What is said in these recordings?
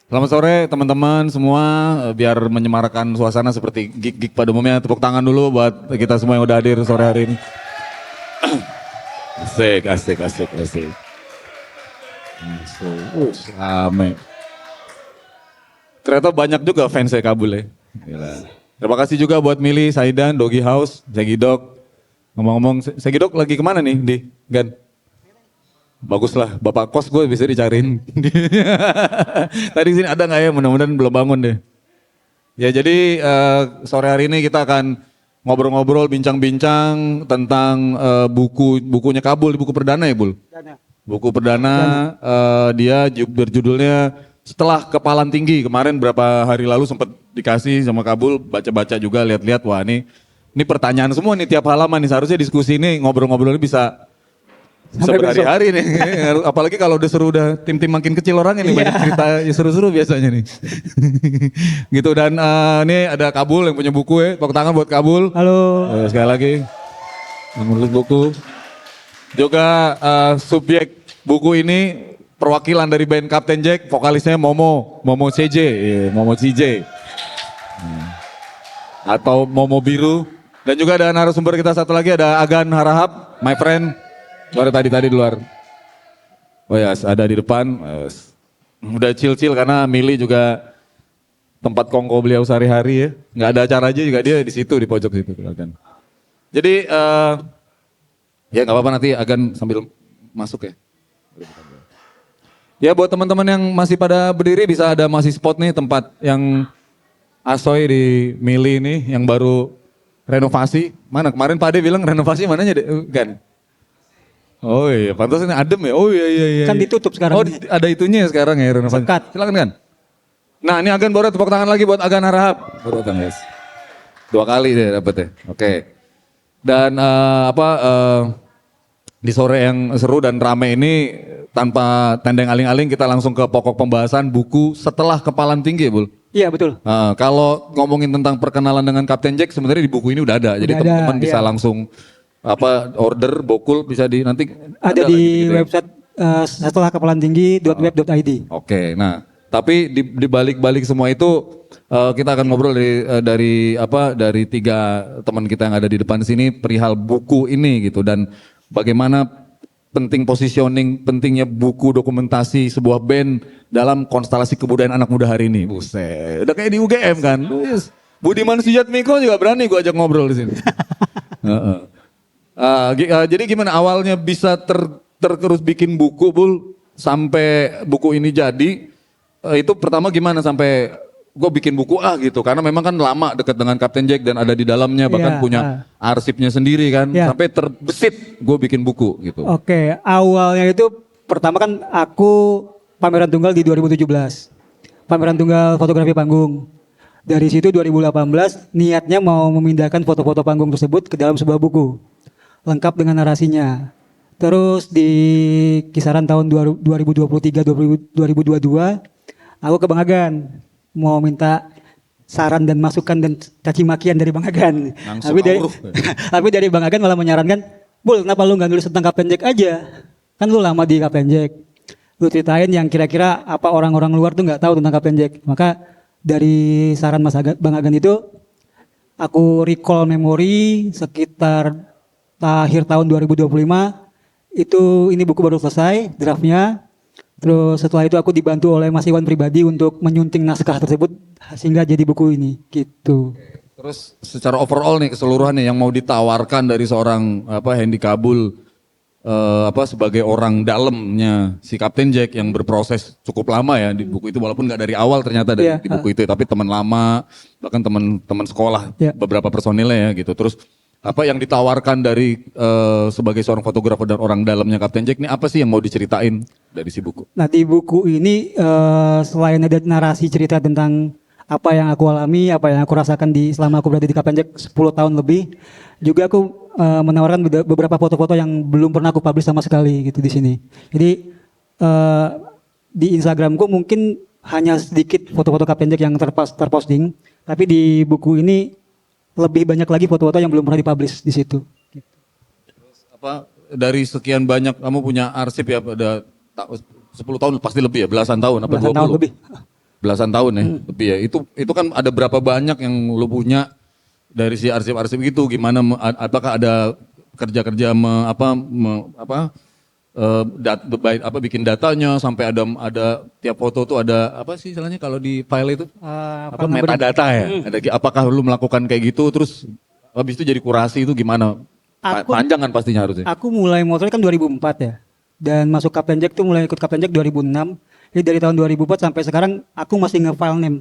Selamat sore teman-teman semua, biar menyemarakan suasana seperti gig-gig pada umumnya. Tepuk tangan dulu buat kita semua yang udah hadir sore hari ini. Asik, asik, asik, asik. Rame. Ternyata banyak juga fans saya Kabul ya. Gila. Terima kasih juga buat Mili, Saidan, Doggy House, Segidok. Ngomong-ngomong, Segidok lagi kemana nih di Gan? Bagus lah, bapak kos gue bisa dicariin. Tadi sini ada nggak ya? Mudah-mudahan belum bangun deh. Ya jadi sore hari ini kita akan ngobrol-ngobrol, bincang-bincang tentang bukunya Kabul, buku perdana ya Bul? Buku perdana dia berjudulnya Setelah Kepalan Tinggi. Kemarin berapa hari lalu sempat dikasih sama Kabul, baca-baca juga, lihat-lihat. Wah ini pertanyaan semua nih tiap halaman nih. Seharusnya diskusi ini ngobrol-ngobrol ini bisa berhari-hari nih, apalagi kalau udah seru, udah tim-tim makin kecil orangnya nih, banyak cerita ya seru-seru biasanya nih. Gitu, dan ini ada Kabul yang punya buku ya, tepuk tangan buat Kabul. Halo. Sekali lagi, yang menulis buku. Juga subjek buku ini perwakilan dari band Captain Jack, vokalisnya Momo CJ, Momo CJ. Atau Momo Biru. Dan juga ada narasumber kita satu lagi, ada Agan Harahap, my friend. Baru tadi di luar. Oh ya, ada di depan. Udah chill-chill karena Mili juga tempat kongko beliau sehari-hari ya. Nggak ada acara aja juga dia di situ, di pojok situ. Jadi ya nggak apa-apa, nanti akan sambil masuk ya. Ya buat teman-teman yang masih pada berdiri, bisa ada masih spot nih tempat yang Asoy di Mili ini yang baru renovasi. Mana kemarin Pak Ade bilang renovasi mananya deh? Kan? Oh iya, pantas ini adem ya. Oh iya. Kan ditutup sekarang. Oh ada itunya ya sekarang ya renovasi. Sekat. Silakan kan. Nah ini Agan baru tepuk tangan lagi buat Agan Harahap. Baru datang guys. 2 kali deh dapet ya. Oke. Dan di sore yang seru dan rame ini tanpa tendeng aling-aling kita langsung ke pokok pembahasan buku Setelah Kepalan Tinggi, Bul. Iya betul. Kalau ngomongin tentang perkenalan dengan Kapten Jack sebenarnya di buku ini udah ada. Jadi teman-teman bisa langsung order bokul bisa nanti ada di website setelah kepalan tinggi.web.id. Oke, nah tapi di balik semua itu kita akan ngobrol dari 3 teman kita yang ada di depan sini perihal buku ini gitu, dan bagaimana pentingnya buku dokumentasi sebuah band dalam konstelasi kebudayaan anak muda hari ini. Buset, udah kayak di UGM kan. Budiman Sujatmiko juga berani gue ajak ngobrol di sini. Jadi gimana awalnya bisa terus bikin buku, Bul, sampai buku ini jadi, itu pertama gimana sampai gue bikin buku gitu, karena memang kan lama dekat dengan Kapten Jack dan ada di dalamnya, bahkan punya arsipnya sendiri kan, sampai terbesit gue bikin buku gitu. Oke, awalnya itu pertama kan aku pameran tunggal di 2017, pameran tunggal fotografi panggung. Dari situ 2018 niatnya mau memindahkan foto-foto panggung tersebut ke dalam sebuah buku lengkap dengan narasinya. Terus di kisaran tahun 2023-2022 aku ke Bang Agan mau minta saran dan masukan dan caci makian dari Bang Agan. Tapi dari Bang Agan malah menyarankan, "Bul, kenapa lu nggak nulis tentang Kapten Jack aja? Kan lu lama di Kapten Jack. Lu ceritain yang kira-kira apa orang-orang luar tuh nggak tahu tentang Kapten Jack." Maka dari saran Bang Agan itu aku recall memori sekitar akhir tahun 2025 itu ini buku baru selesai draftnya. Terus setelah itu aku dibantu oleh Mas Iwan pribadi untuk menyunting naskah tersebut sehingga jadi buku ini gitu. Terus secara overall nih keseluruhan nih yang mau ditawarkan dari seorang Hendy Kabul sebagai orang dalamnya si Kapten Jack yang berproses cukup lama ya di buku itu, walaupun nggak dari awal ternyata di buku itu, tapi teman lama bahkan teman sekolah beberapa personilnya ya gitu. Terus apa yang ditawarkan dari sebagai seorang fotografer dan orang dalamnya Kapten Jack ini, apa sih yang mau diceritain dari si buku? Nah di buku ini selain ada narasi cerita tentang apa yang aku alami, apa yang aku rasakan selama aku berada di Kapten Jack 10 tahun lebih, juga aku menawarkan beberapa foto-foto yang belum pernah aku publish sama sekali gitu di sini. Jadi di Instagramku mungkin hanya sedikit foto-foto Kapten Jack yang terposting, tapi di buku ini lebih banyak lagi foto-foto yang belum pernah dipublish di situ. Terus dari sekian banyak kamu punya arsip ya, ada 10 tahun pasti lebih ya, belasan tahun apa 20? Tahun lebih. belasan tahun ya. Tapi ya itu kan ada berapa banyak yang lu punya dari si arsip-arsip gitu, gimana apakah ada kerja-kerja bikin datanya sampai ada tiap foto tuh ada apa sih istilahnya kalau di file itu apa metadata ya? Apakah lu melakukan kayak gitu terus habis itu jadi kurasi itu gimana? Panjang kan pastinya harusnya. Aku mulai motor kan 2004 ya. Dan masuk Kapten Jack tuh mulai ikut Kapten Jack 2006. Jadi dari tahun 2004 sampai sekarang aku masih nge-file name.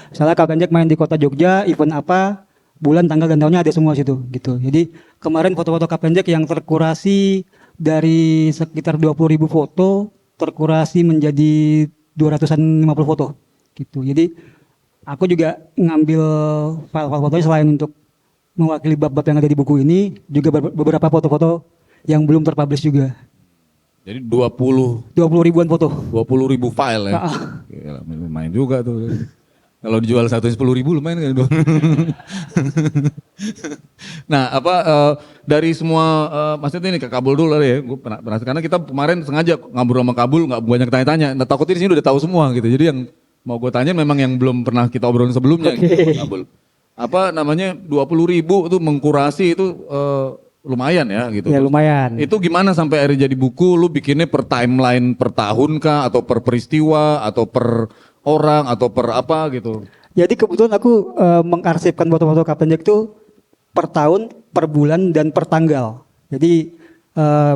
Misalnya Kapten Jack main di kota Jogja, event apa, bulan, tanggal, dan tahunnya ada semua situ gitu. Jadi kemarin foto-foto Kapten Jack yang terkurasi dari sekitar 20.000 foto terkurasi menjadi 250 foto gitu. Jadi aku juga ngambil file-file fotonya selain untuk mewakili bab-bab yang ada di buku ini, juga beberapa foto-foto yang belum terpublish juga. Jadi 20 ribuan foto. 20.000 file ya. Gila, lumayan juga tuh. Kalau dijual 10 ribu lumayan kan. Nah dari semua maksudnya ini ke Kabul dulu ya. Gue pernah karena kita kemarin sengaja ngobrol sama Kabul nggak banyak tanya-tanya. Nah, takutnya di sini udah tahu semua gitu. Jadi yang mau gue tanya memang yang belum pernah kita obrolin sebelumnya gitu, Kabul. 20.000 tuh mengkurasi itu lumayan ya gitu. Ya lumayan. Itu gimana sampai akhirnya jadi buku? Lu bikinnya per timeline per tahun kah? Atau per peristiwa? Atau per orang? Atau per apa gitu? Jadi kebetulan aku mengarsipkan foto-foto Kapten Jack itu per tahun, per bulan, dan per tanggal. Jadi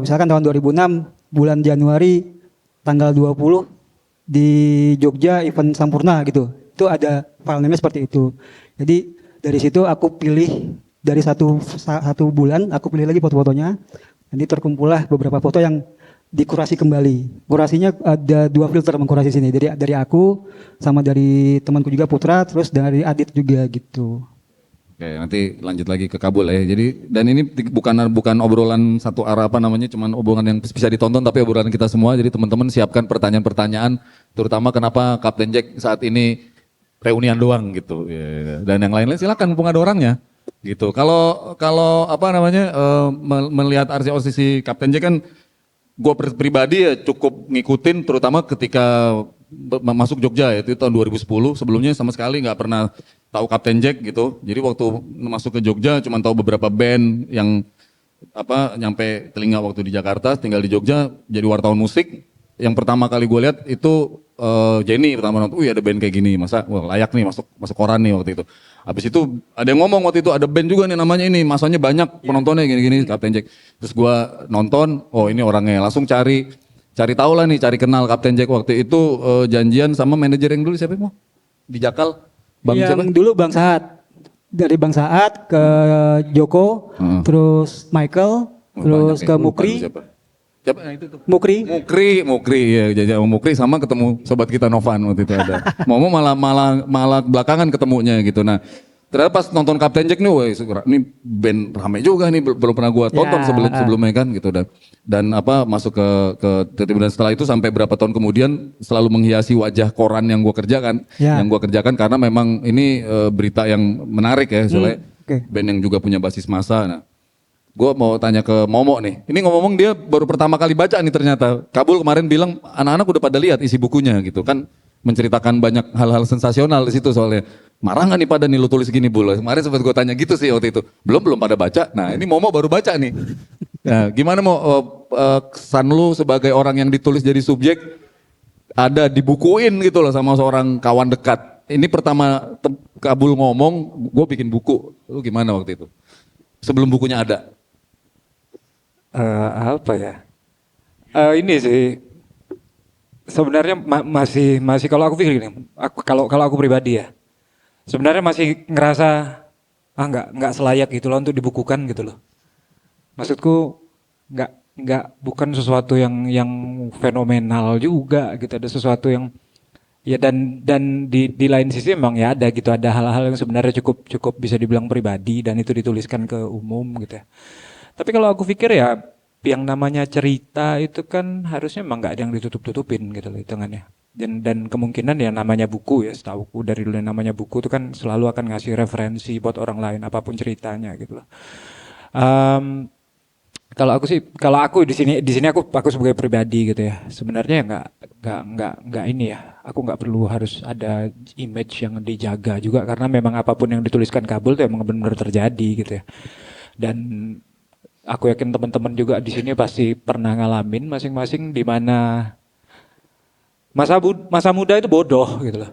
misalkan tahun 2006 bulan Januari tanggal 20 di Jogja event Sampurna gitu. Itu ada file name seperti itu. Jadi dari situ aku pilih dari satu bulan aku pilih lagi foto-fotonya. Nanti terkumpullah beberapa foto yang dikurasi kembali. Kurasinya ada 2 filter mengkurasi sini. Dari aku sama dari temanku juga Putra, terus dari Adit juga gitu. Oke, nanti lanjut lagi ke Kabul ya. Jadi dan ini bukan obrolan satu arah cuman obrolan yang bisa ditonton tapi obrolan kita semua. Jadi teman-teman siapkan pertanyaan-pertanyaan terutama kenapa Kapten Jack saat ini reunian doang gitu. Ya, dan yang lain-lain silakan mumpung ada orangnya gitu. Kalau melihat arsip si Kapten Jack kan gue pribadi ya cukup ngikutin terutama ketika masuk Jogja ya, itu tahun 2010. Sebelumnya sama sekali nggak pernah tahu Kapten Jack gitu. Jadi waktu masuk ke Jogja cuma tahu beberapa band yang nyampe telinga waktu di Jakarta, tinggal di Jogja jadi wartawan musik. Yang pertama kali gue lihat itu Jenny pertama nonton, ada band kayak gini, masa layak nih masuk koran nih waktu itu. Habis itu ada yang ngomong waktu itu ada band juga nih namanya ini, masanya banyak penontonnya gini-gini Kapten Jack. Terus gue nonton, ini orangnya, langsung cari tahu lah nih, cari kenal Kapten Jack waktu itu janjian sama manajer yang dulu siapa mau di Jakal, Bang yang siapa? dulu Bang Saat, dari Bang Saat ke Joko, terus Michael, terus ke Mukri. Siapa? Nah, itu tuh. Mukri ya, jajak Mukri sama ketemu sobat kita Novan waktu itu ada. Mau malah belakangan ketemunya gitu. Nah, ternyata pas nonton Kapten Jack nih, ini band rame juga nih, belum pernah gua tonton sebelumnya kan gitu dan masuk ke tim dan setelah itu sampai berapa tahun kemudian selalu menghiasi wajah koran yang gua kerjakan karena memang ini berita yang menarik ya soalnya band yang juga punya basis massa. Nah, gue mau tanya ke Momo nih. Ini ngomong dia baru pertama kali baca nih ternyata. Kabul kemarin bilang anak-anak udah pada lihat isi bukunya gitu kan. Menceritakan banyak hal-hal sensasional di situ soalnya. Marah nggak nih pada nih lu tulis gini Bul? Kemarin sempat gue tanya gitu sih waktu itu. Belum pada baca. Nah ini Momo baru baca nih. Nah gimana kesan lu sebagai orang yang ditulis jadi subjek ada dibukuin gitu loh sama seorang kawan dekat. Ini pertama Kabul ngomong, gue bikin buku. Lu gimana waktu itu? Sebelum bukunya ada? Ini sih sebenarnya masih kalau aku pikir gini, kalau aku pribadi ya, sebenarnya masih ngerasa nggak selayak gitu loh untuk dibukukan gitu loh. Maksudku bukan sesuatu yang fenomenal juga gitu, ada sesuatu yang ya dan di lain sisi memang ya ada gitu, ada hal-hal yang sebenarnya cukup bisa dibilang pribadi dan itu dituliskan ke umum gitu ya. Tapi kalau aku pikir ya yang namanya cerita itu kan harusnya memang nggak ada yang ditutup-tutupin gitu loh hitungannya. Dan kemungkinan ya namanya buku ya, setauku dari dulu yang namanya buku itu kan selalu akan ngasih referensi buat orang lain apapun ceritanya gitu loh. Kalau aku di sini aku sebagai pribadi gitu ya. Sebenarnya ya nggak ini ya. Aku nggak perlu harus ada image yang dijaga juga karena memang apapun yang dituliskan Kabul itu emang benar-benar terjadi gitu ya. Dan aku yakin teman-teman juga di sini pasti pernah ngalamin masing-masing di mana masa muda itu bodoh gitu loh.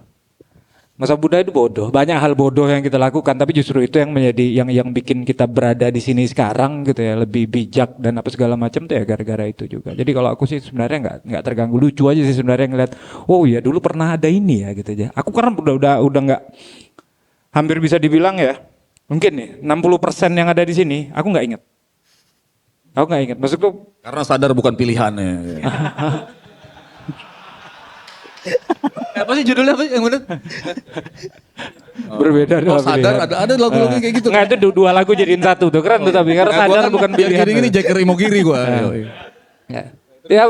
Masa muda itu bodoh, banyak hal bodoh yang kita lakukan, tapi justru itu yang menjadi yang bikin kita berada di sini sekarang gitu ya, lebih bijak dan apa segala macam tuh ya gara-gara itu juga. Jadi kalau aku sih sebenarnya nggak terganggu, lucu aja sih sebenarnya ngeliat, oh ya dulu pernah ada ini ya gitu aja. Aku karena udah nggak, hampir bisa dibilang ya, mungkin nih 60% yang ada di sini, aku nggak inget. Aku nggak inget, maksudku Karena sadar bukan pilihannya. Apa sih judulnya apa yang benar? berbeda Oh, dalam sadar pilihan. ada lagu-lagu kayak gitu. Nggak itu dua lagu jadiin satu tuh keren tuh tapi karena Nah, gua sadar kan bukan biar pilihan. gini-gini Jacker Imogiri gua. Ya. Ya,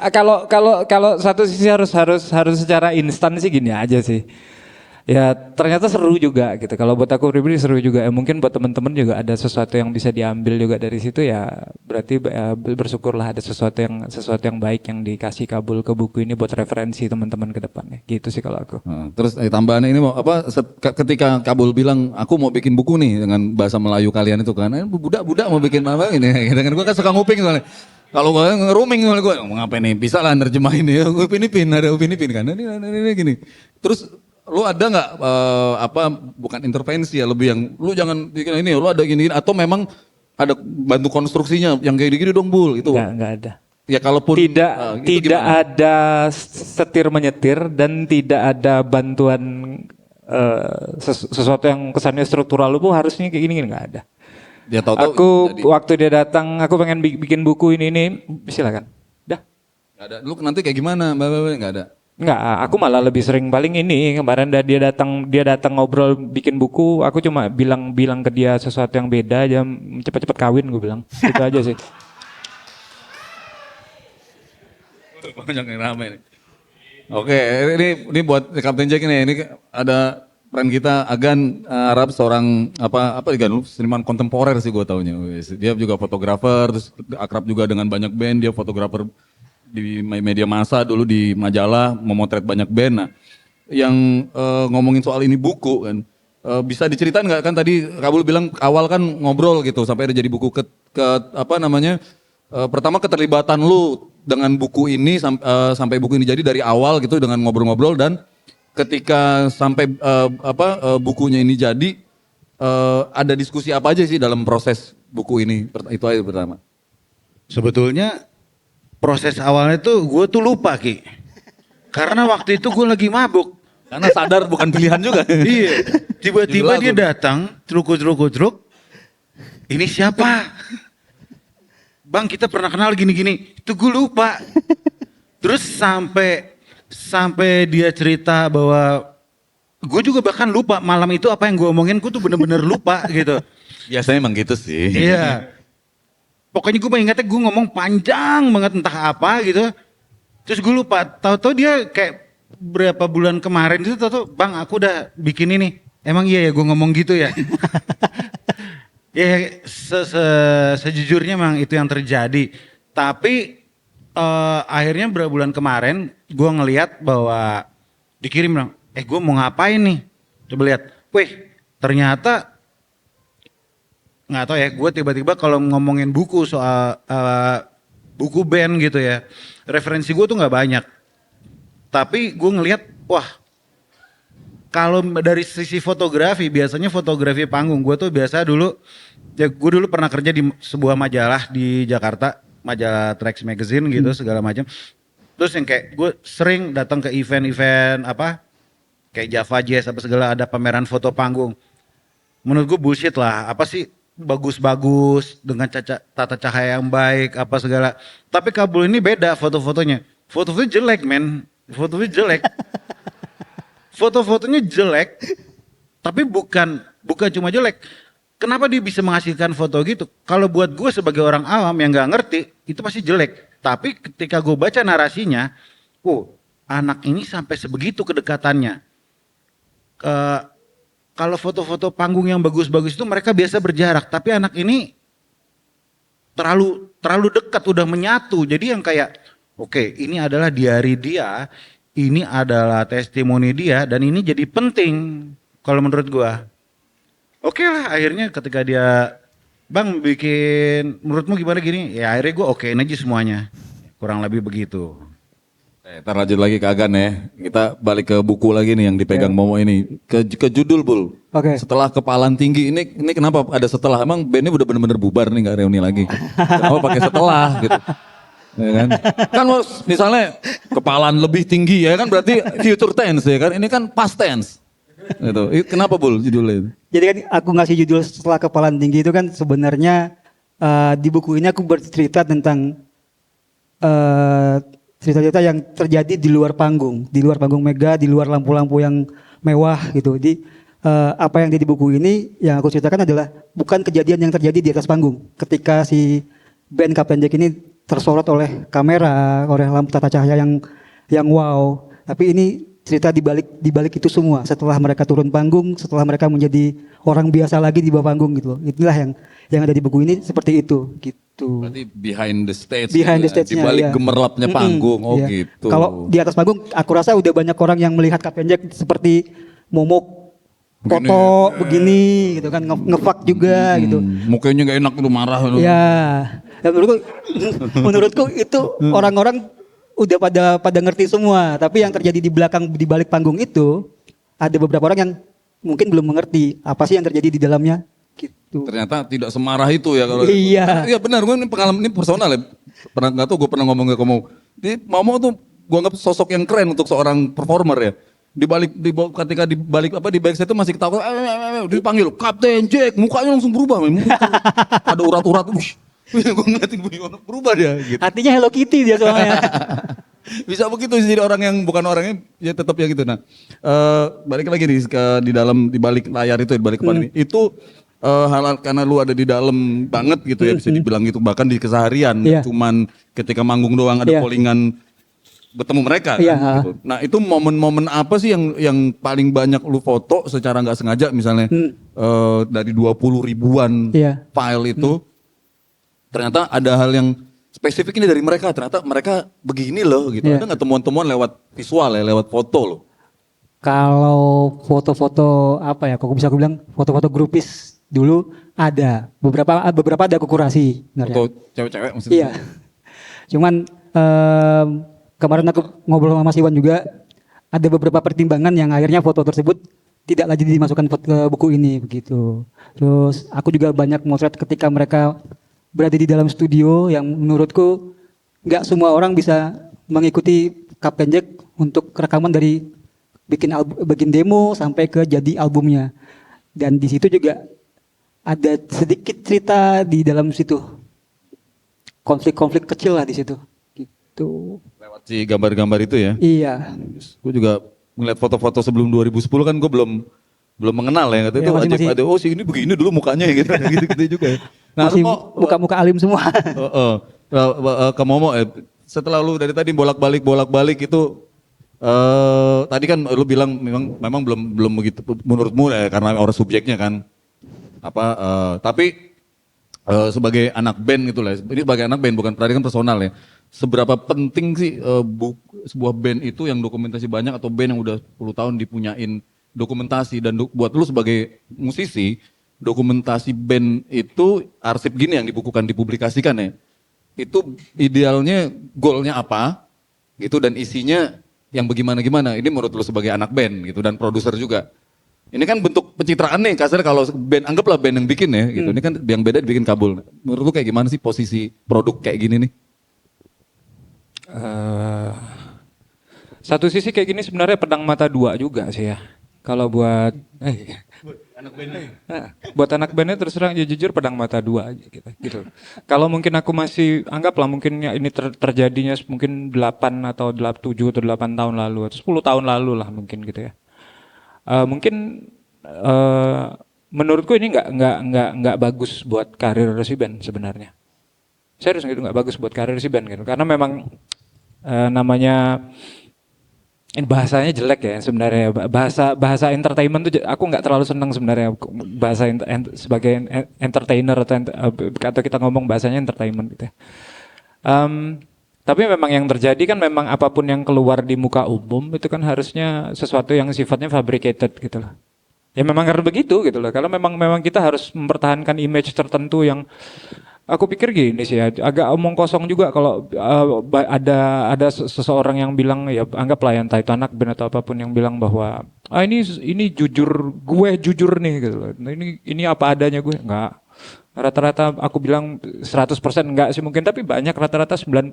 kalau satu sisi harus secara instan sih gini aja sih. Ya ternyata seru juga gitu. Kalau buat aku pribadi seru juga. Mungkin buat teman-teman juga ada sesuatu yang bisa diambil juga dari situ ya. Berarti bersyukurlah ada sesuatu yang baik yang dikasih Kabul ke buku ini buat referensi teman-teman ke depannya. Gitu sih kalau aku. Nah, terus tambahannya ini mau apa ketika Kabul bilang aku mau bikin buku nih dengan bahasa Melayu kalian itu kan. Budak-budak mau bikin apa ini dengan gua kan suka nguping soalnya. Kalau gua ngeruming soalnya gua mau ngapain nih? Bisa lah nerjemahin ya. Upin Ipin ada Upin Ipin kan. Ini gini. Terus lu ada nggak apa bukan intervensi ya lebih yang lu jangan bikin ini lu ada gini atau memang ada bantu konstruksinya yang kayak gini dong Bul itu Nggak ada. ya kalaupun Tidak gitu tidak gimana? ada setir menyetir dan tidak ada bantuan sesuatu yang kesannya struktural lu harusnya kayak gini nggak ada. Dia tahu-tahu Aku jadi waktu dia datang, aku pengen bikin buku ini, silakan. Dah. nggak ada lu nanti kayak gimana Mbak nggak ada. Enggak, aku malah lebih sering paling ini kemarin dia datang ngobrol bikin buku, aku cuma bilang ke dia sesuatu yang beda aja, cepet-cepet kawin gue bilang. Itu aja sih. Banyak yang rame nih. Oke, ini buat Kapten Jack ini ada friend kita Agan Arab seorang apa Gan lu seniman kontemporer sih gue taunya. Dia juga fotografer, terus akrab juga dengan banyak band, dia fotografer di media massa dulu di majalah memotret banyak band. Nah, yang ngomongin soal ini buku kan bisa diceritain nggak kan tadi Kabul bilang awal kan ngobrol gitu sampai ada jadi buku ke apa namanya pertama keterlibatan lu dengan buku ini sampai buku ini jadi dari awal gitu dengan ngobrol-ngobrol dan ketika sampai bukunya ini jadi ada diskusi apa aja sih dalam proses buku ini itu aja pertama. Sebetulnya proses awalnya tuh gue tuh lupa Ki. Karena waktu itu gue lagi mabuk. Karena sadar bukan pilihan juga. Iya. Tiba-tiba Jadi dia lagu. datang, truk. Ini siapa? Bang kita pernah kenal gini-gini. Itu gue lupa. Terus sampai dia cerita bahwa gue juga bahkan lupa malam itu apa yang gue omongin, gue tuh bener-bener lupa gitu. Biasanya emang gitu sih. Iya. Pokoknya gue ingatnya gue ngomong panjang banget entah apa gitu. Terus gue lupa. Tahu-tahu dia kayak berapa bulan kemarin itu tahu-tahu bang aku udah bikin ini. Emang iya ya gue ngomong gitu ya. Ya sejujurnya memang itu yang terjadi. Tapi akhirnya berapa bulan kemarin gue ngelihat bahwa dikirim bilang, gue mau ngapain nih? Coba lihat. Wih ternyata nggak tahu ya, gue tiba-tiba kalau ngomongin buku soal buku band gitu ya, referensi gue tuh nggak banyak. Tapi gue ngelihat, wah, kalau dari sisi fotografi, biasanya fotografi panggung, gue tuh biasa dulu, ya gue dulu pernah kerja di sebuah majalah di Jakarta, majalah Trax Magazine gitu segala macam. Terus yang kayak gue sering datang ke event-event apa, kayak Java Jazz apa segala ada pameran foto panggung. Menurut gue bullshit lah, apa sih? Bagus-bagus dengan tata cahaya yang baik apa segala. Tapi Kabul ini beda foto-fotonya. Foto-fotonya jelek men. Foto-fotonya jelek. Foto-fotonya jelek. Tapi bukan cuma jelek. Kenapa dia bisa menghasilkan foto gitu? Kalau buat gue sebagai orang awam yang nggak ngerti itu pasti jelek. Tapi ketika gue baca narasinya, anak ini sampai sebegitu kedekatannya. Kalau foto-foto panggung yang bagus-bagus itu mereka biasa berjarak, tapi anak ini terlalu dekat, udah menyatu. Jadi yang kayak oke, ini adalah diari dia, ini adalah testimoni dia, dan ini jadi penting kalau menurut gua. Oke lah, akhirnya ketika dia, Bang bikin, menurutmu gimana gini? Ya akhirnya gua okein aja semuanya. Kurang lebih begitu. Ntar lanjut lagi ke Agan ya. Kita balik ke buku lagi nih yang dipegang Momo ini. Ke judul Bul. Oke. Setelah kepalan tinggi ini kenapa ada setelah? Emang bandnya udah bener-bener bubar nih nggak reuni lagi. Kenapa pakai setelah gitu? Ya kan? Kan misalnya kepalan lebih tinggi ya kan berarti future tense ya kan. Ini kan past tense. Gitu. Kenapa Bul judulnya itu? Jadi kan aku ngasih judul setelah kepalan tinggi itu kan sebenarnya di buku ini aku bercerita tentang cerita-cerita yang terjadi di luar panggung mega, di luar lampu-lampu yang mewah gitu. Jadi apa yang ada di buku ini yang aku ceritakan adalah bukan kejadian yang terjadi di atas panggung. Ketika si band Kapten Jack ini tersorot oleh kamera, oleh lampu tata cahaya yang wow. Tapi ini cerita di balik itu semua. Setelah mereka turun panggung, setelah mereka menjadi orang biasa lagi di bawah panggung gitu loh. Itulah yang ada di buku ini seperti itu gitu. Berarti behind the stage. Behind the ya, stage-nya, di balik iya. gemerlapnya panggung. Oh Iya. gitu. Kalau di atas panggung aku rasa udah banyak orang yang melihat Kapten Jack seperti Momo foto begini gitu kan, ngefak juga gitu. Mukanya nggak enak udah marah. Ya, dan menurutku itu orang-orang udah pada ngerti semua. Tapi yang terjadi di balik panggung itu ada beberapa orang yang mungkin belum mengerti apa sih yang terjadi di dalamnya. Gitu. Ternyata tidak semarah itu ya kalau. Iya. Iya benar, gue ini pengalaman ini personal ya. Pernah nggak tahu gue pernah ngomong ke kamu. Di Momo tuh gue anggap sosok yang keren untuk seorang performer ya. Ketika di balik apa di backstage itu masih ketawa, dipanggil Kapten Jack, mukanya langsung berubah, ada urat-urat, gue ngeliatin berubah dia. Gitu. Artinya Hello Kitty dia soalnya. Bisa begitu jadi orang yang bukan orangnya ya tetap ya gitu. Nah balik lagi di balik layar itu di balik kepala ini itu hal karena lu ada di dalam banget gitu ya bisa dibilang gitu bahkan di keseharian Iya. cuman ketika manggung doang ada Iya. callingan bertemu mereka kan, Iya. gitu. Nah itu momen-momen apa sih yang paling banyak lu foto secara nggak sengaja misalnya dari 20 ribuan Iya. file itu ternyata ada hal yang spesifik ini dari mereka ternyata mereka begini loh gitu. Iya. Ada nggak temuan-temuan lewat visual ya lewat foto loh. Kalau foto-foto apa ya, kok bisa aku bilang foto-foto grupis dulu ada beberapa ada aku kurasi. Sebenarnya. Foto cewek-cewek maksudnya. Iya. Cuman kemarin aku ngobrol sama Mas Iwan juga ada beberapa pertimbangan yang akhirnya foto tersebut tidak lagi dimasukkan ke buku ini begitu. Terus aku juga banyak motret ketika mereka berada di dalam studio yang menurutku nggak semua orang bisa mengikuti Kapten Jack untuk rekaman dari bikin demo sampai ke jadi albumnya. Dan di situ juga ada sedikit cerita di dalam situ. Konflik-konflik kecil lah di situ. Gitu. Lewat si gambar-gambar itu ya. Iya. Gue juga ngeliat foto-foto sebelum 2010 kan gue belum mengenal ya. Itu Ya, masih- ada oh si ini begini dulu mukanya ya gitu gitu juga ya. Nah, Masih lu muka-muka alim semua. ke Momo setelah lu dari tadi bolak-balik itu tadi kan lu bilang memang belum begitu menurutmu ya karena orang subjeknya kan tapi sebagai anak band gitu lah ini sebagai anak band bukan tadi kan personal ya seberapa penting sih sebuah band itu yang dokumentasi banyak atau band yang udah 10 tahun dipunyain dokumentasi dan buat lu sebagai musisi dokumentasi band itu arsip gini yang dibukukan dipublikasikan ya itu idealnya goalnya apa gitu dan isinya yang bagaimana ini menurut lu sebagai anak band gitu dan produser juga ini kan bentuk pencitraan nih kasar kalau band anggaplah band yang bikin ya gitu ini kan yang beda dibikin Kabul menurut lu kayak gimana sih posisi produk kayak gini nih Satu sisi kayak gini sebenarnya pedang mata dua juga sih ya. Kalau buat buat anak bandnya terus terang jujur pedang mata dua aja gitu. Kalau mungkin aku masih anggaplah mungkin ya ini terjadinya mungkin 8 atau 7 atau 8 tahun lalu atau 10 tahun lalu lah mungkin gitu ya. Mungkin menurutku ini nggak bagus buat karir si band sebenarnya. Serius gitu nggak bagus buat karir si band gitu karena memang namanya ini bahasanya jelek ya sebenarnya. Bahasa entertainment tuh aku nggak terlalu senang sebenarnya bahasa sebagai entertainer atau kita ngomong bahasanya entertainment gitu ya. Tapi memang yang terjadi kan memang apapun yang keluar di muka umum itu kan harusnya sesuatu yang sifatnya fabricated gitu loh. Ya memang karena begitu gitu loh. Kalau memang kita harus mempertahankan image tertentu yang aku pikir gini sih ya, agak omong kosong juga kalau ada seseorang yang bilang ya anggaplah yang entah itu anak band atau apapun yang bilang bahwa ini jujur gue jujur nih gitu loh. Nah, ini apa adanya gue enggak. Rata-rata aku bilang 100% enggak sih mungkin tapi banyak rata-rata 80-90%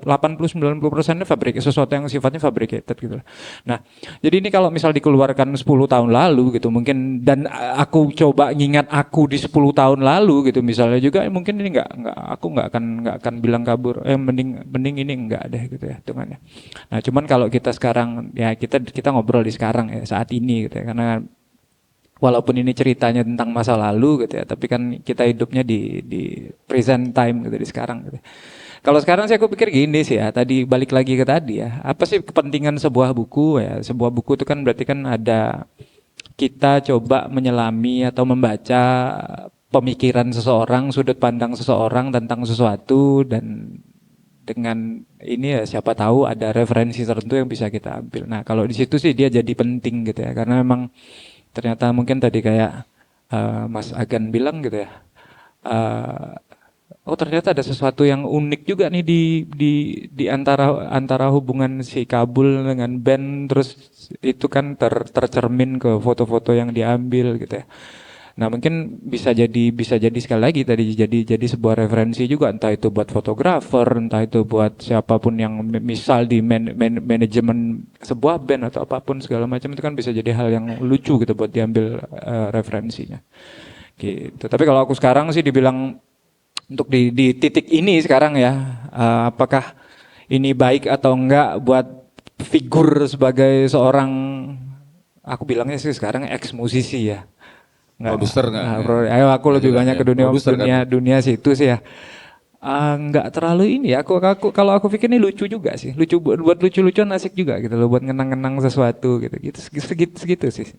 sesuatu yang sifatnya fabricated gitu. Nah, jadi ini kalau misal dikeluarkan 10 tahun lalu gitu mungkin dan aku coba ngingat aku di 10 tahun lalu gitu misalnya juga mungkin ini enggak aku enggak akan bilang kabur mending ini enggak deh gitu ya hitungannya. Nah, cuman kalau kita sekarang ya kita ngobrol di sekarang ya saat ini gitu ya karena walaupun ini ceritanya tentang masa lalu gitu ya, tapi kan kita hidupnya di present time gitu di sekarang gitu. Kalau sekarang sih aku pikir gini sih ya, tadi balik lagi ke tadi ya, apa sih kepentingan sebuah buku ya? Sebuah buku itu kan berarti kan ada kita coba menyelami atau membaca pemikiran seseorang, sudut pandang seseorang tentang sesuatu dan dengan ini ya siapa tahu ada referensi tertentu yang bisa kita ambil. Nah, kalau di situ sih dia jadi penting gitu ya, karena memang ternyata mungkin tadi kayak Mas Agan bilang gitu ya. Oh ternyata ada sesuatu yang unik juga nih di antara hubungan si Kabul dengan band terus itu kan tercermin ke foto-foto yang diambil gitu ya. Nah mungkin bisa jadi sekali lagi tadi jadi sebuah referensi juga entah itu buat fotografer entah itu buat siapapun yang misal di manajemen sebuah band atau apapun segala macam itu kan bisa jadi hal yang lucu gitu buat diambil referensinya gitu. Tapi kalau aku sekarang sih dibilang untuk di titik ini sekarang ya apakah ini baik atau enggak buat figur sebagai seorang aku bilangnya sih sekarang ex musisi ya. Produser nggak? Ayo aku lebih banyak ke dunia Produser kan? dunia situ sih ya. Nggak terlalu ini ya. Aku kalau aku pikir ini lucu juga sih. Lucu buat lucu-lucuan asik juga gitu loh buat ngenang-ngenang sesuatu gitu. Gitu segitu sih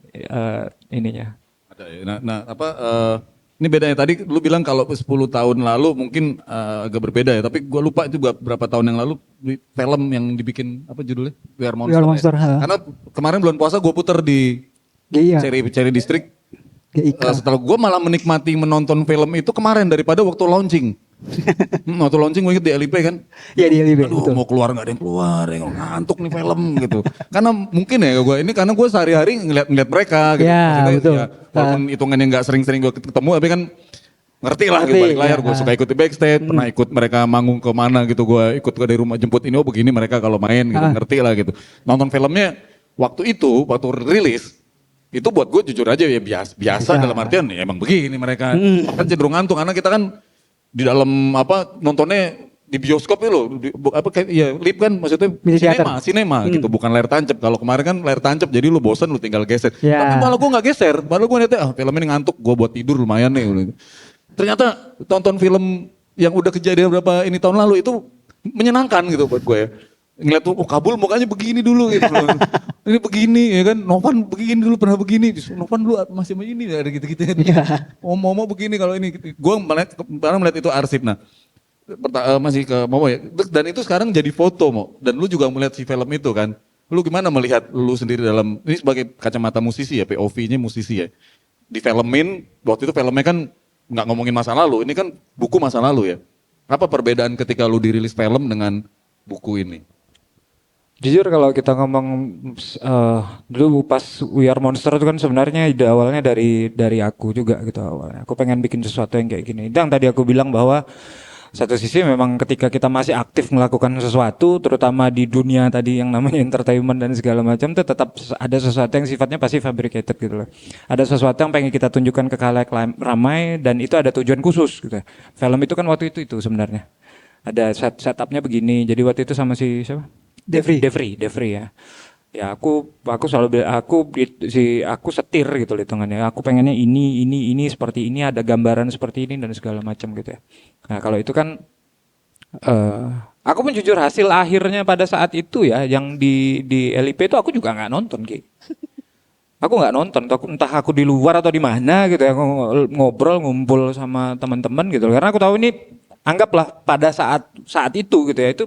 ininya. Ada ya. Nah, apa ini bedanya tadi lu bilang kalau 10 tahun lalu mungkin agak berbeda ya, tapi gua lupa itu berapa tahun yang lalu film yang dibikin apa judulnya? We Are Monster. We Are Monster, Ya. ha. Karena kemarin bulan puasa gue puter di Iya. Cherry District. GIK. Setelah gue malah menikmati menonton film itu kemarin daripada waktu launching. Waktu launching gue inget di LIP kan. Iya di LIB, Aduh betul. mau keluar gak ada yang keluar, yang ngantuk nih film gitu. Karena mungkin ya gue ini karena gue sehari-hari ngeliat mereka gitu. Ya, Maksudnya, betul. walaupun hitungannya gak sering-sering gue ketemu tapi kan ngerti lah gitu Ngerti, balik layar. ya. Gue suka ikut di backstage, pernah ikut mereka manggung ke mana gitu. Gue ikut dari rumah jemput ini, oh begini mereka kalau main gitu, ngerti lah gitu. Nonton filmnya waktu rilis, itu buat gue jujur aja ya biasa dalam artian ya emang begini mereka. Kan cenderung ngantuk karena kita kan di dalam apa nontonnya di bioskop itu loh, apa kayak ya lip kan maksudnya Mini theater. sinema gitu, bukan layar tancap. Kalau kemarin kan layar tancap jadi lu bosan lu tinggal geser. Ya. Tapi malah gue nggak geser, malah gue ngeliatnya film ini ngantuk, gue buat tidur lumayan nih. Ternyata tonton film yang udah kejadian berapa ini tahun lalu itu menyenangkan gitu buat gue ya. Ngeliat tuh, oh Kabul mukanya begini dulu gitu loh. Ini begini ya kan, Novan begini dulu pernah begini. Novan dulu masih begini ada gitu-gitu kan. Iya. Momo begini kalau ini. Gue melihat itu arsip. Nah masih ke Momo ya. Dan itu sekarang jadi foto Mo. Dan lu juga melihat si film itu kan. Lu gimana melihat lu sendiri dalam, ini sebagai kacamata musisi ya, POV-nya musisi ya. Difilmin, waktu itu filmnya kan nggak ngomongin masa lalu, ini kan buku masa lalu ya. Apa perbedaan ketika lu dirilis film dengan buku ini? Jujur kalau kita ngomong dulu pas We Are Monster itu kan sebenarnya ide awalnya dari aku juga gitu awalnya. Aku pengen bikin sesuatu yang kayak gini. Dan tadi aku bilang bahwa satu sisi memang ketika kita masih aktif melakukan sesuatu, terutama di dunia tadi yang namanya entertainment dan segala macam, itu tetap ada sesuatu yang sifatnya pasti fabricated gitu loh. Ada sesuatu yang pengen kita tunjukkan ke khalayak ramai dan itu ada tujuan khusus gitu. Film itu kan waktu itu sebenarnya. Ada setupnya begini. Jadi waktu itu sama si siapa? Devri ya. Ya aku selalu bilang aku setir gitu hitungannya. Aku pengennya ini seperti ini ada gambaran seperti ini dan segala macam gitu ya. Nah kalau itu kan Aku pun jujur hasil akhirnya pada saat itu ya, yang di LIP itu aku juga nggak nonton, Ki. Aku nggak nonton, entah aku di luar atau di mana gitu ya, aku ngobrol ngumpul sama teman-teman gitu. Karena aku tahu ini, anggaplah pada saat itu gitu ya, itu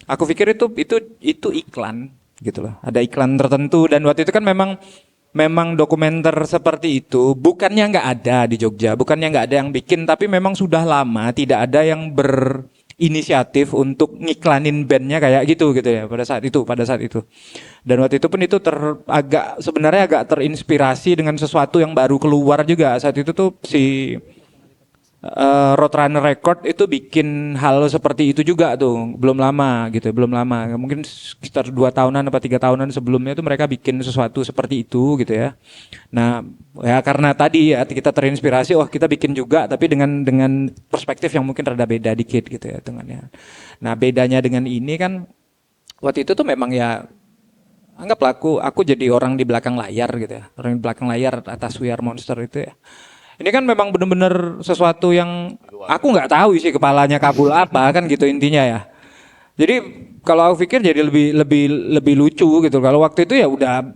aku pikir itu iklan gitu loh. Ada iklan tertentu dan waktu itu kan memang dokumenter seperti itu bukannya nggak ada di Jogja, bukannya nggak ada yang bikin, tapi memang sudah lama tidak ada yang berinisiatif untuk ngiklanin bandnya kayak gitu ya pada saat itu. Dan waktu itu pun itu sebenarnya agak terinspirasi dengan sesuatu yang baru keluar juga saat itu tuh si Roadrunner Record itu bikin hal seperti itu juga tuh belum lama mungkin sekitar 2 tahunan atau 3 tahunan sebelumnya itu mereka bikin sesuatu seperti itu gitu ya. Nah ya karena tadi ya kita terinspirasi, kita bikin juga tapi dengan perspektif yang mungkin rada beda dikit gitu ya dengannya. Nah bedanya dengan ini kan waktu itu tuh memang ya anggaplah aku jadi orang di belakang layar gitu ya, orang di belakang layar atas We Are Monster itu ya. Ini kan memang benar-benar sesuatu yang aku nggak tahu isi kepalanya Kabul apa kan gitu intinya ya. Jadi kalau aku pikir jadi lebih lucu gitu. Kalau waktu itu ya udah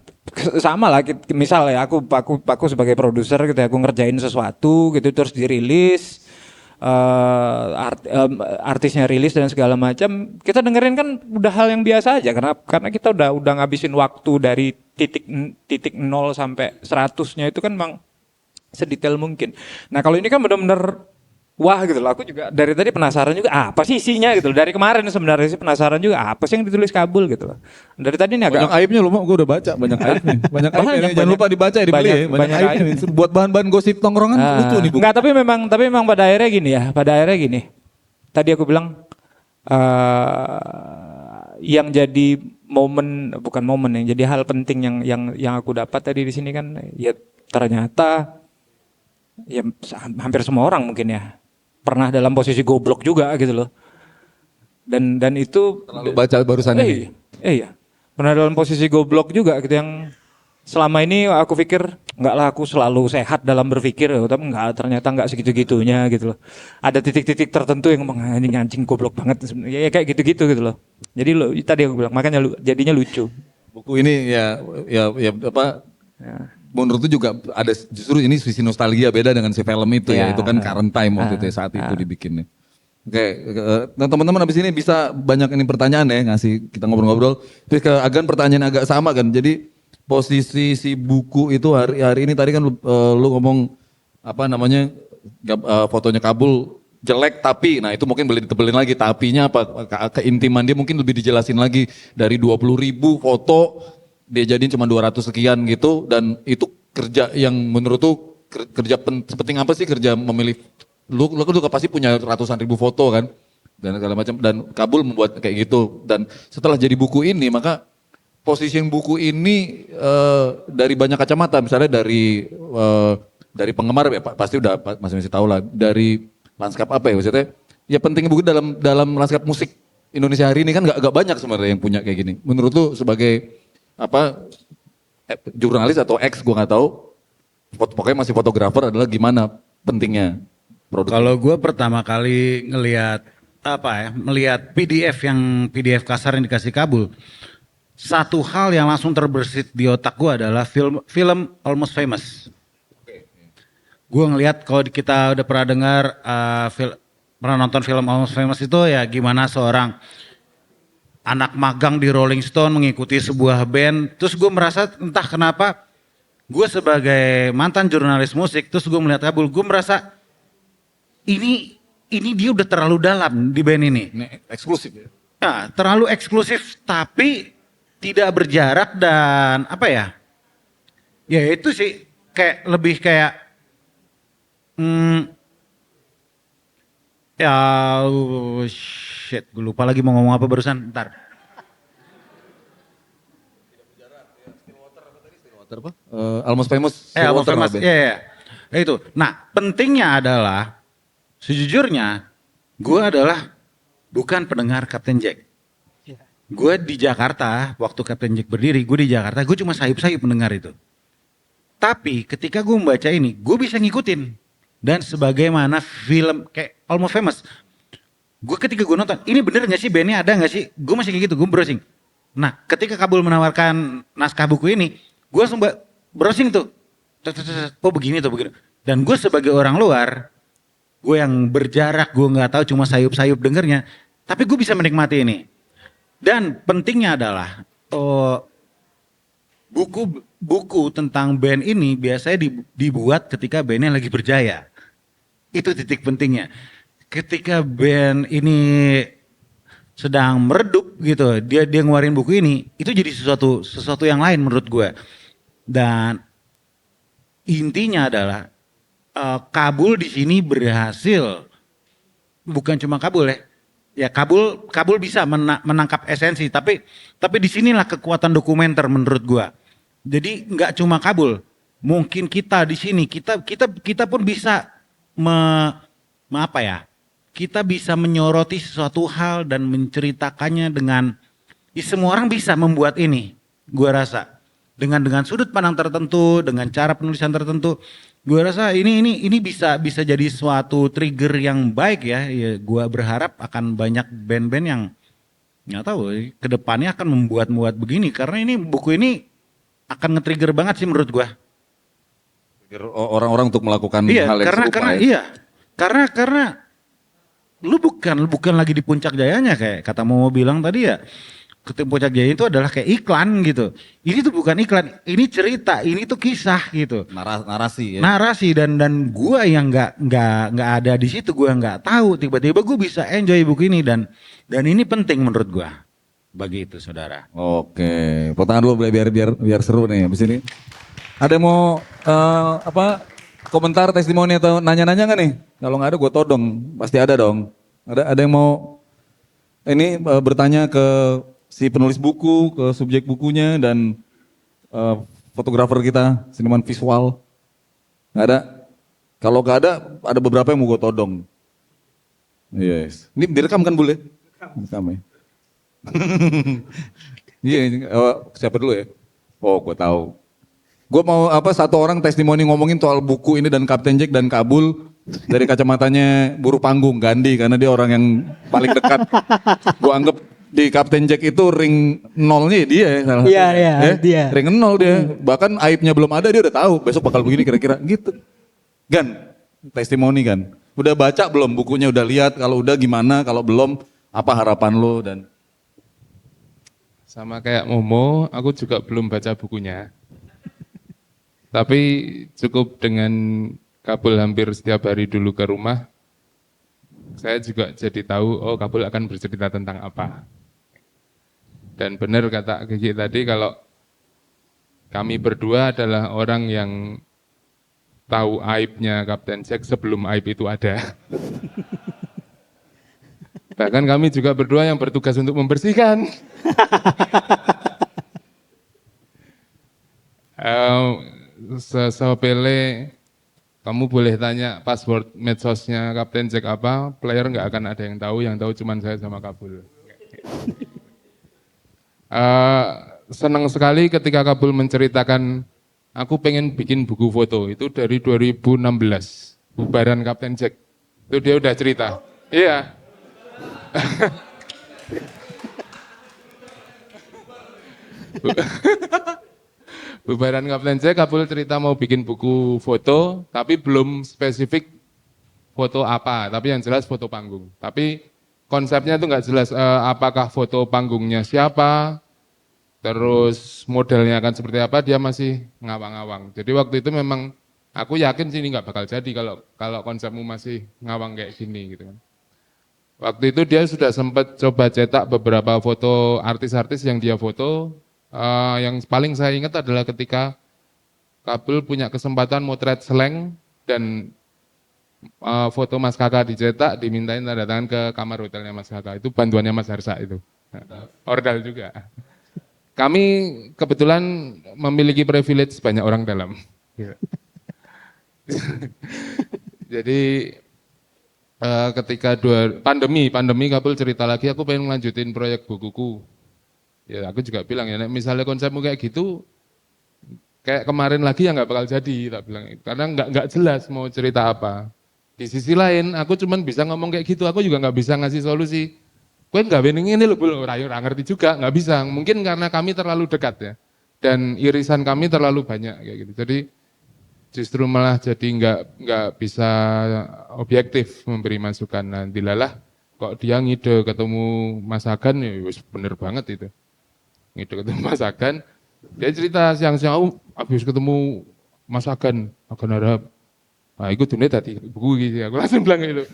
sama lah. Misal ya aku sebagai produser gitu ya, aku ngerjain sesuatu gitu terus dirilis, artisnya rilis dan segala macam. Kita dengerin kan udah hal yang biasa aja karena kita udah ngabisin waktu dari titik 0 sampai 100-nya itu kan memang sedetail mungkin. Nah kalau ini kan benar-benar wah gitu loh. Aku juga dari tadi penasaran juga apa sih isinya gitu loh. Dari kemarin sebenarnya sih penasaran juga apa sih yang ditulis Kabul gitu loh. Dari tadi ini agak Banyak aibnya lu, gue udah baca banyak aibnya. Banyak aibnya. Jangan lupa dibaca ya, dibeli ya. Banyak banyak aibnya. Buat bahan-bahan gosip tongkrongan lucu nih buku. Enggak, tapi memang pada akhirnya gini ya. Pada akhirnya gini. Tadi aku bilang yang jadi bukan momen yang jadi hal penting yang aku dapat tadi di sini kan ya ternyata ya hampir semua orang mungkin ya pernah dalam posisi goblok juga gitu loh. Dan itu Terlalu baca barusan ini. Iya. Pernah dalam posisi goblok juga gitu yang selama ini aku pikir enggak lah, aku selalu sehat dalam berpikir, tapi ternyata enggak segitu-gitunya gitu loh. Ada titik-titik tertentu yang ngomong ini anjing goblok banget. Ya kayak gitu-gitu gitu loh. Jadi tadi aku bilang makanya jadinya lucu. Buku ini ya apa? Ya. Menurut itu juga ada justru ini sisi nostalgia beda dengan si film itu ya. Itu kan current time waktu itu ya, saat itu dibikinnya. Oke, nah teman-teman habis ini bisa banyak ini pertanyaan ya, ngasih kita ngobrol-ngobrol. Terus ke Agan pertanyaan agak sama kan. Jadi posisi si buku itu hari ini tadi kan lu ngomong apa namanya fotonya Kabul jelek tapi, nah itu mungkin boleh ditebelin lagi tapinya apa keintiman dia mungkin lebih dijelasin lagi dari 20.000 foto dia jadiin cuma 200 sekian gitu dan itu kerja yang menurut tuh kerja sepenting apa sih kerja memilih lu juga pasti punya ratusan ribu foto kan dan segala macam dan Kabul membuat kayak gitu dan setelah jadi buku ini maka position buku ini dari banyak kacamata misalnya dari penggemar ya pasti udah masih tahu lah dari lanskap apa ya maksudnya ya penting buku dalam lanskap musik Indonesia hari ini kan gak banyak sebenarnya yang punya kayak gini menurut lu sebagai apa jurnalis atau ex gue nggak tahu pokoknya masih fotografer adalah gimana pentingnya produk. Kalau gue pertama kali melihat PDF kasar yang dikasih Kabul, satu hal yang langsung terbersit di otak gue adalah film Almost Famous. Gue ngelihat kalau kita udah pernah dengar pernah nonton film Almost Famous itu ya gimana seorang anak magang di Rolling Stone mengikuti sebuah band. Terus gue merasa entah kenapa gue sebagai mantan jurnalis musik terus gue melihat Kabul, gue merasa ini dia udah terlalu dalam di band ini. Ini eksklusif ya? Nah, terlalu eksklusif tapi tidak berjarak dan apa ya? Ya itu sih kayak lebih kayak shit, gue lupa lagi mau ngomong apa barusan. Ntar. Almost Famous. Almost Famous. Iya. Itu. Nah, pentingnya adalah sejujurnya gue adalah bukan pendengar Captain Jack. Gue di Jakarta, waktu Captain Jack berdiri, gue di Jakarta, gue cuma sayup-sayup mendengar itu. Tapi ketika gue membaca ini, gue bisa ngikutin. Dan sebagaimana film kayak Almost Famous, Gue ketika gue nonton, ini bener gak sih bandnya ada gak sih? Gue masih kayak gitu, gue browsing. Nah ketika Kabul menawarkan naskah buku ini, gue langsung browsing tuh. Oh begini tuh begini. Dan gue sebagai orang luar, gue yang berjarak, gue gak tahu cuma sayup-sayup dengernya. Tapi gue bisa menikmati ini. Dan pentingnya adalah buku tentang band ini biasanya dibuat ketika bandnya lagi berjaya. Itu titik pentingnya. Ketika band ini sedang meredup gitu, dia ngeluarin buku ini, itu jadi sesuatu yang lain menurut gue. Dan intinya adalah Kabul di sini berhasil, bukan cuma Kabul ya. Ya Kabul bisa menangkap esensi, tapi di sinilah kekuatan dokumenter menurut gua. Jadi nggak cuma Kabul, mungkin kita di sini kita pun bisa apa ya? Kita bisa menyoroti sesuatu hal dan menceritakannya dengan semua orang bisa membuat ini, gua rasa. Dengan sudut pandang tertentu, dengan cara penulisan tertentu, gue rasa ini bisa jadi suatu trigger yang baik ya. Ya gue berharap akan banyak band-band yang nggak tahu kedepannya akan membuat begini, karena ini buku ini akan nge-trigger banget sih menurut gue. Orang-orang untuk melakukan Iya, hal yang serupa ya. Iya, karena lu bukan lagi di puncak jayanya kayak kata mau bilang tadi ya. Puncak Jaya itu adalah kayak iklan gitu. Ini tuh bukan iklan, ini cerita, ini tuh kisah gitu. Narasi ya. Narasi dan gua yang nggak ada di situ, gua nggak tahu. Tiba-tiba gua bisa enjoy buku ini dan ini penting menurut gua. Bagi itu saudara. Oke, potongan dulu biar seru nih abis ini. Ada yang mau komentar, testimoni atau nanya-nanya nggak nih? Kalau nggak ada gue todong, pasti ada dong. Ada yang mau ini bertanya ke si penulis buku, ke subjek bukunya dan fotografer kita, seniman visual. Nggak ada? Kalau nggak ada beberapa yang mau gue todong. Yes. Ini direkam kan boleh? Direkam ya. Iya, siapa dulu ya? Oh, gue tahu. Gue mau satu orang testimoni ngomongin soal buku ini dan Kapten Jack dan Kabul dari kacamatanya buruh panggung Gandhi karena dia orang yang paling dekat. Gue anggap di Kapten Jack itu ring nolnya dia ya. Iya, dia. Ring nol dia. Bahkan aibnya belum ada dia udah tahu besok bakal begini kira-kira gitu. Gan, testimoni Gan. Udah baca belum bukunya, udah lihat, kalau udah gimana, kalau belum apa harapan lo dan sama kayak Momo, aku juga belum baca bukunya. Tapi cukup dengan Kabul hampir setiap hari dulu ke rumah, saya juga jadi tahu, oh Kabul akan bercerita tentang apa. Dan benar kata Gigi tadi, kalau kami berdua adalah orang yang tahu aibnya Kapten Jack sebelum aib itu ada. Bahkan kami juga berdua yang bertugas untuk membersihkan. Sepele, kamu boleh tanya password medsosnya Kapten Jack apa, player nggak akan ada yang tahu cuma saya sama Kabul. Senang sekali ketika Kabul menceritakan, aku pengen bikin buku foto, itu dari 2016, bubaran Kapten Jack. Itu dia udah cerita. Iya. Bubaran Kapten Jack, Kabul cerita mau bikin buku foto, tapi belum spesifik foto apa, tapi yang jelas foto panggung. Tapi konsepnya itu nggak jelas apakah foto panggungnya siapa, terus modelnya akan seperti apa, dia masih ngawang-ngawang. Jadi waktu itu memang aku yakin sih ini nggak bakal jadi kalau konsepmu masih ngawang kayak gini gitu kan. Waktu itu dia sudah sempat coba cetak beberapa foto artis-artis yang dia foto. Yang paling saya ingat adalah ketika Kabul punya kesempatan motret Slank dan foto Mas Kakak dicetak, dimintain tanda tangan ke kamar hotelnya Mas Kakak. Itu bantuannya Mas Harsa itu. Ordal juga. Kami kebetulan memiliki privilege banyak orang dalam. Jadi ketika pandemi Kabul cerita lagi, aku pengen melanjutin proyek bukuku. Ya aku juga bilang ya, misalnya konsepmu kayak gitu, kayak kemarin lagi ya nggak bakal jadi, tak bilang. Karena nggak jelas mau cerita apa. Di sisi lain, aku cuman bisa ngomong kayak gitu, aku juga nggak bisa ngasih solusi. Kue nggak bening ini loh, ora ngerti juga, nggak bisa. Mungkin karena kami terlalu dekat ya, dan irisan kami terlalu banyak kayak gitu. Jadi justru malah jadi nggak bisa objektif memberi masukan. Nah, dilalah kok dia ngide ketemu Mas Agan, ya wis bener banget itu. Ngide ketemu Mas Agan, dia cerita siang-siang, oh, habis ketemu Mas Agan Arab. Nah, itu dunia tadi buku gitu, aku langsung bilang gitu.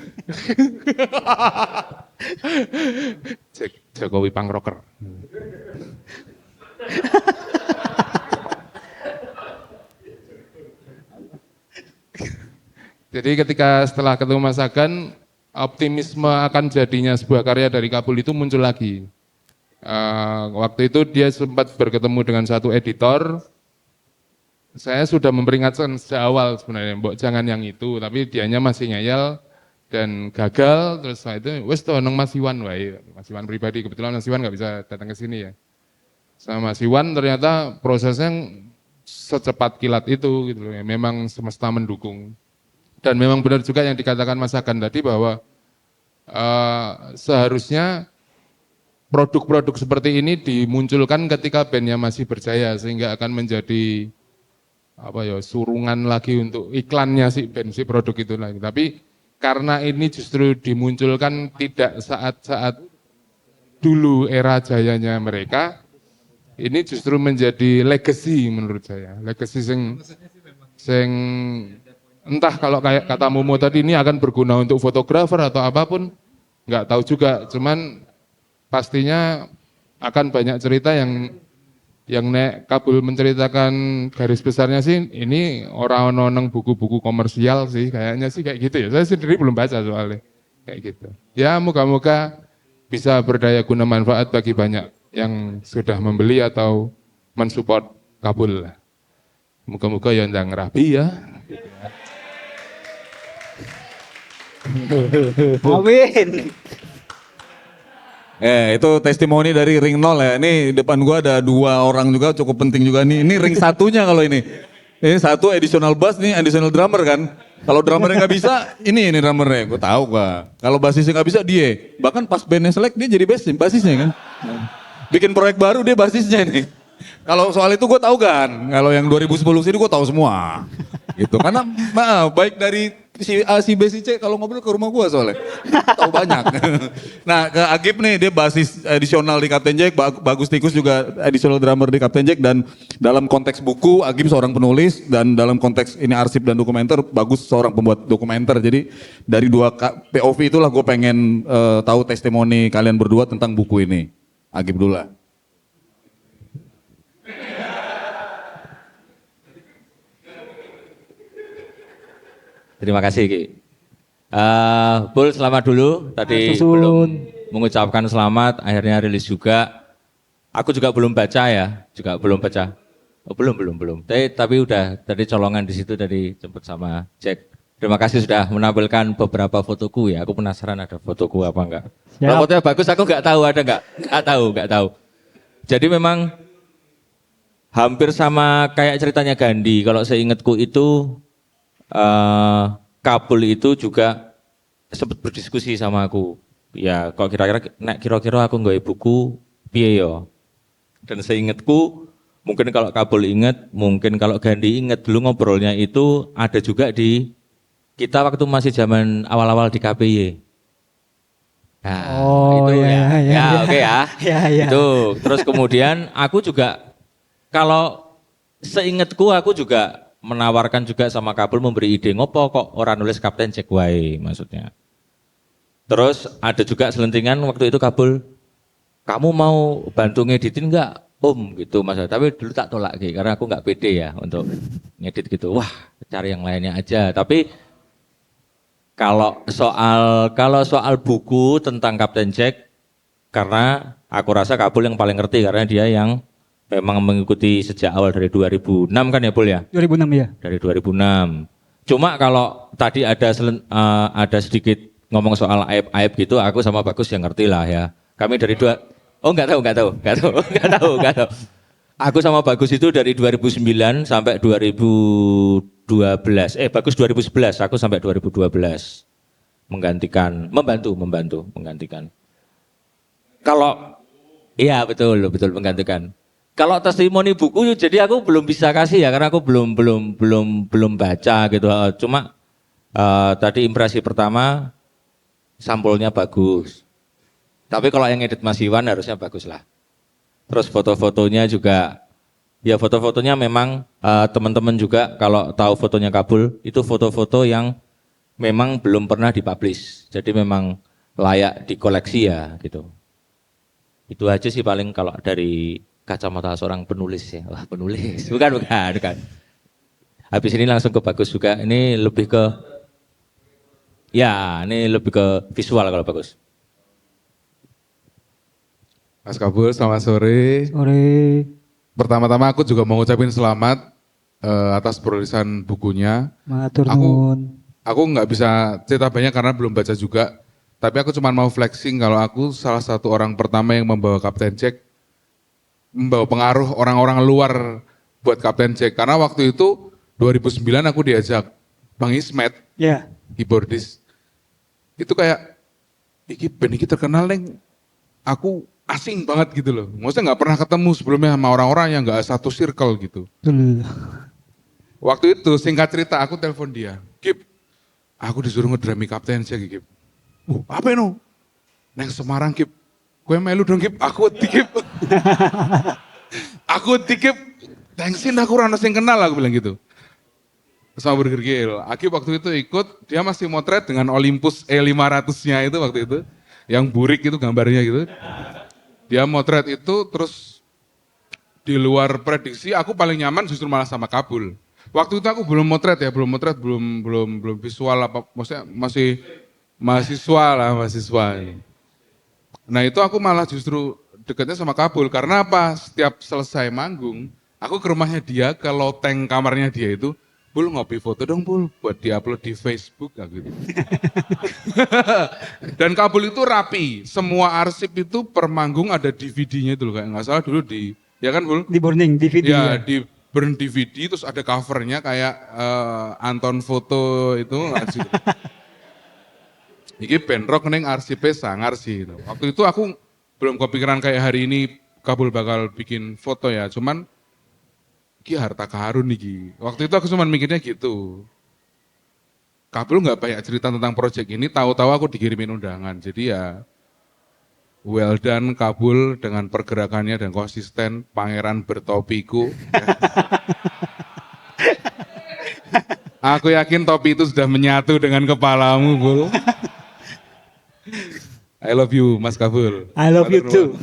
Jokowi punk rocker. Jadi ketika setelah ketemu Mas Agan, optimisme akan jadinya sebuah karya dari Kabul itu muncul lagi. Waktu itu dia sempat berketemu dengan satu editor. Saya sudah memperingatkan sejak awal sebenarnya, mbok jangan yang itu, tapi dianya masih ngeyel dan gagal. Terus saya itu, wes toh nong Mas Iwan, wae, Mas Iwan pribadi, kebetulan Mas Iwan nggak bisa datang ke sini ya. Sama Mas Iwan ternyata prosesnya secepat kilat itu, gitu loh, ya. Memang semesta mendukung. Dan memang benar juga yang dikatakan Mas Agan tadi bahwa seharusnya produk-produk seperti ini dimunculkan ketika bandnya masih berjaya sehingga akan menjadi surungan lagi untuk iklannya si band si produk itu lagi. Tapi karena ini justru dimunculkan tidak saat-saat dulu era jayanya mereka, ini justru menjadi legacy menurut saya. Legacy sing entah kalau kayak kata Momo tadi ini akan berguna untuk fotografer atau apapun, nggak tahu juga. Cuman pastinya akan banyak cerita yang Nek Kabul menceritakan garis besarnya sih ini orang nonong buku-buku komersial sih kayaknya sih kayak gitu ya. Saya sendiri belum baca soalnya kayak gitu. Ya moga-moga bisa berdaya guna manfaat bagi banyak yang sudah membeli atau mensupport Kabul lah. Moga-moga ya ndang rapi ya. Amin. Itu testimoni dari ring 0 ya. Ini depan gua ada 2 orang juga cukup penting juga nih. Ini ring satunya kalau ini. Ini satu additional bass nih, additional drummer kan. Kalau drummernya nggak bisa, ini drummernya. Gue tahu gua. Kalau bassisnya nggak bisa dia. Bahkan pas bandnya selek dia jadi bassisnya kan. Bikin proyek baru dia bassisnya nih. Kalau soal itu gue tahu kan. Kalau yang 2010 sini gue tahu semua. Gitu. Karena baik dari si A, si B, si C kalau ngobrol ke rumah gue soalnya. Tahu banyak. Nah ke Agip nih dia basis additional di Captain Jack. Bagus Tikus juga additional drummer di Captain Jack. Dan dalam konteks buku Agip seorang penulis. Dan dalam konteks ini arsip dan dokumenter Bagus seorang pembuat dokumenter. Jadi dari 2 POV itulah gue pengen tahu testimoni kalian berdua tentang buku ini. Agip dulu lah. Terima kasih Ki. Bul selamat dulu. Tadi Susun. belum mengucapkan selamat, akhirnya rilis juga. Aku juga belum baca ya, juga belum baca. Oh, belum. Tapi udah tadi colongan di situ tadi jemput sama Jack. Terima kasih sudah menampilkan beberapa fotoku ya. Aku penasaran ada fotoku apa enggak. Kalau fotonya bagus aku enggak tahu ada enggak? Enggak tahu. Jadi memang hampir sama kayak ceritanya Gandhi. Kalau seingatku itu Kabul itu juga sempat berdiskusi sama aku. Ya, kok kira-kira aku nggawe buku piye yo. Dan seingatku mungkin kalau Kabul ingat, mungkin kalau Gandhi ingat dulu ngobrolnya itu ada juga di kita waktu masih zaman awal-awal di KPY. Nah, itu oke ya. Ya. Itu terus kemudian aku juga kalau seingatku aku juga menawarkan juga sama Kabul memberi ide ngopo kok orang nulis Kapten Jack wae maksudnya. Terus ada juga selentingan waktu itu Kabul, kamu mau bantu ngeditin enggak Om gitu Mas. Tapi dulu tak tolak gitu karena aku enggak pede ya untuk ngedit gitu. Wah, cari yang lainnya aja. Tapi kalau soal buku tentang Kapten Jack karena aku rasa Kabul yang paling ngerti karena dia yang memang mengikuti sejak awal dari 2006 kan ya Bul ya? 2006 ya. Dari 2006. Cuma kalau tadi ada sedikit ngomong soal aib-aib gitu, aku sama Bagus yang ngerti lah ya. Kami dari enggak tahu. Aku sama Bagus itu dari 2009 sampai 2012 Bagus 2011, aku sampai 2012 menggantikan. Kalau iya betul menggantikan. Kalau testimoni buku jadi aku belum bisa kasih ya karena aku belum baca gitu. Cuma tadi impresi pertama sampulnya bagus. Tapi kalau yang edit Mas Iwan harusnya bagus lah. Terus foto-fotonya juga, ya foto-fotonya memang teman-teman juga kalau tahu fotonya Kabul itu foto-foto yang memang belum pernah dipublish. Jadi memang layak dikoleksi ya gitu. Itu aja sih paling kalau dari kacamata seorang penulis ya. Wah penulis, bukan. Habis ini langsung ke Bagus juga. Ini lebih ke visual kalau Bagus. Mas Kabul, selamat sore. Sore. Pertama-tama aku juga mau ngucapin selamat atas penulisan bukunya. Matur Aku nuwun. aku nggak bisa cerita banyak karena belum baca juga. Tapi aku cuma mau flexing kalau aku salah satu orang pertama yang membawa Kapten Jack, membawa pengaruh orang-orang luar buat Kapten Jack. Karena waktu itu 2009 aku diajak Bang Ismet, Ya. keyboardis. Itu kayak, band ini terkenal neng, aku asing banget gitu loh. Maksudnya nggak pernah ketemu sebelumnya sama orang-orang yang nggak satu circle gitu. Betul. Waktu itu singkat cerita aku telepon dia, Gip, aku disuruh ngedrami Kapten Jack Gip. Apa itu? Neng Semarang Gip, gue melu dong Gip, aku dikip. Aku dikip, thanksin aku rana sing kenal aku bilang gitu. Sama Burger Kill. Agip waktu itu ikut, dia masih motret dengan Olympus E500-nya itu waktu itu. Yang burik itu gambarnya gitu. Dia motret itu terus di luar prediksi aku paling nyaman justru malah sama Kabul. Waktu itu aku belum motret, belum visual apa, maksudnya masih mahasiswa. Nah itu aku malah justru dekatnya sama Kabul karena apa? Setiap selesai manggung, aku ke rumahnya dia, ke loteng kamarnya dia itu, Bul ngopi foto dong Bul, buat diupload di Facebook gitu. Dan Kabul itu rapi, semua arsip itu per manggung ada DVD-nya itu loh, kayak nggak salah dulu ya kan Bul? Di burning DVD Ya, ya. di burn DVD terus ada covernya kayak Anton foto itu arsip. Iki band rock neng arsipnya sangar sih. Gitu. Waktu itu aku belum kepikiran kayak hari ini Kabul bakal bikin foto ya, cuman iki harta karun nih. Waktu itu aku cuma mikirnya gitu. Kabul nggak banyak cerita tentang proyek ini, tahu-tahu aku dikirimin undangan. Jadi ya well done Kabul dengan pergerakannya dan konsisten, pangeran bertopiku. Aku yakin topi itu sudah menyatu dengan kepalamu, Bul. I love you, Mas Kabul. I love you too.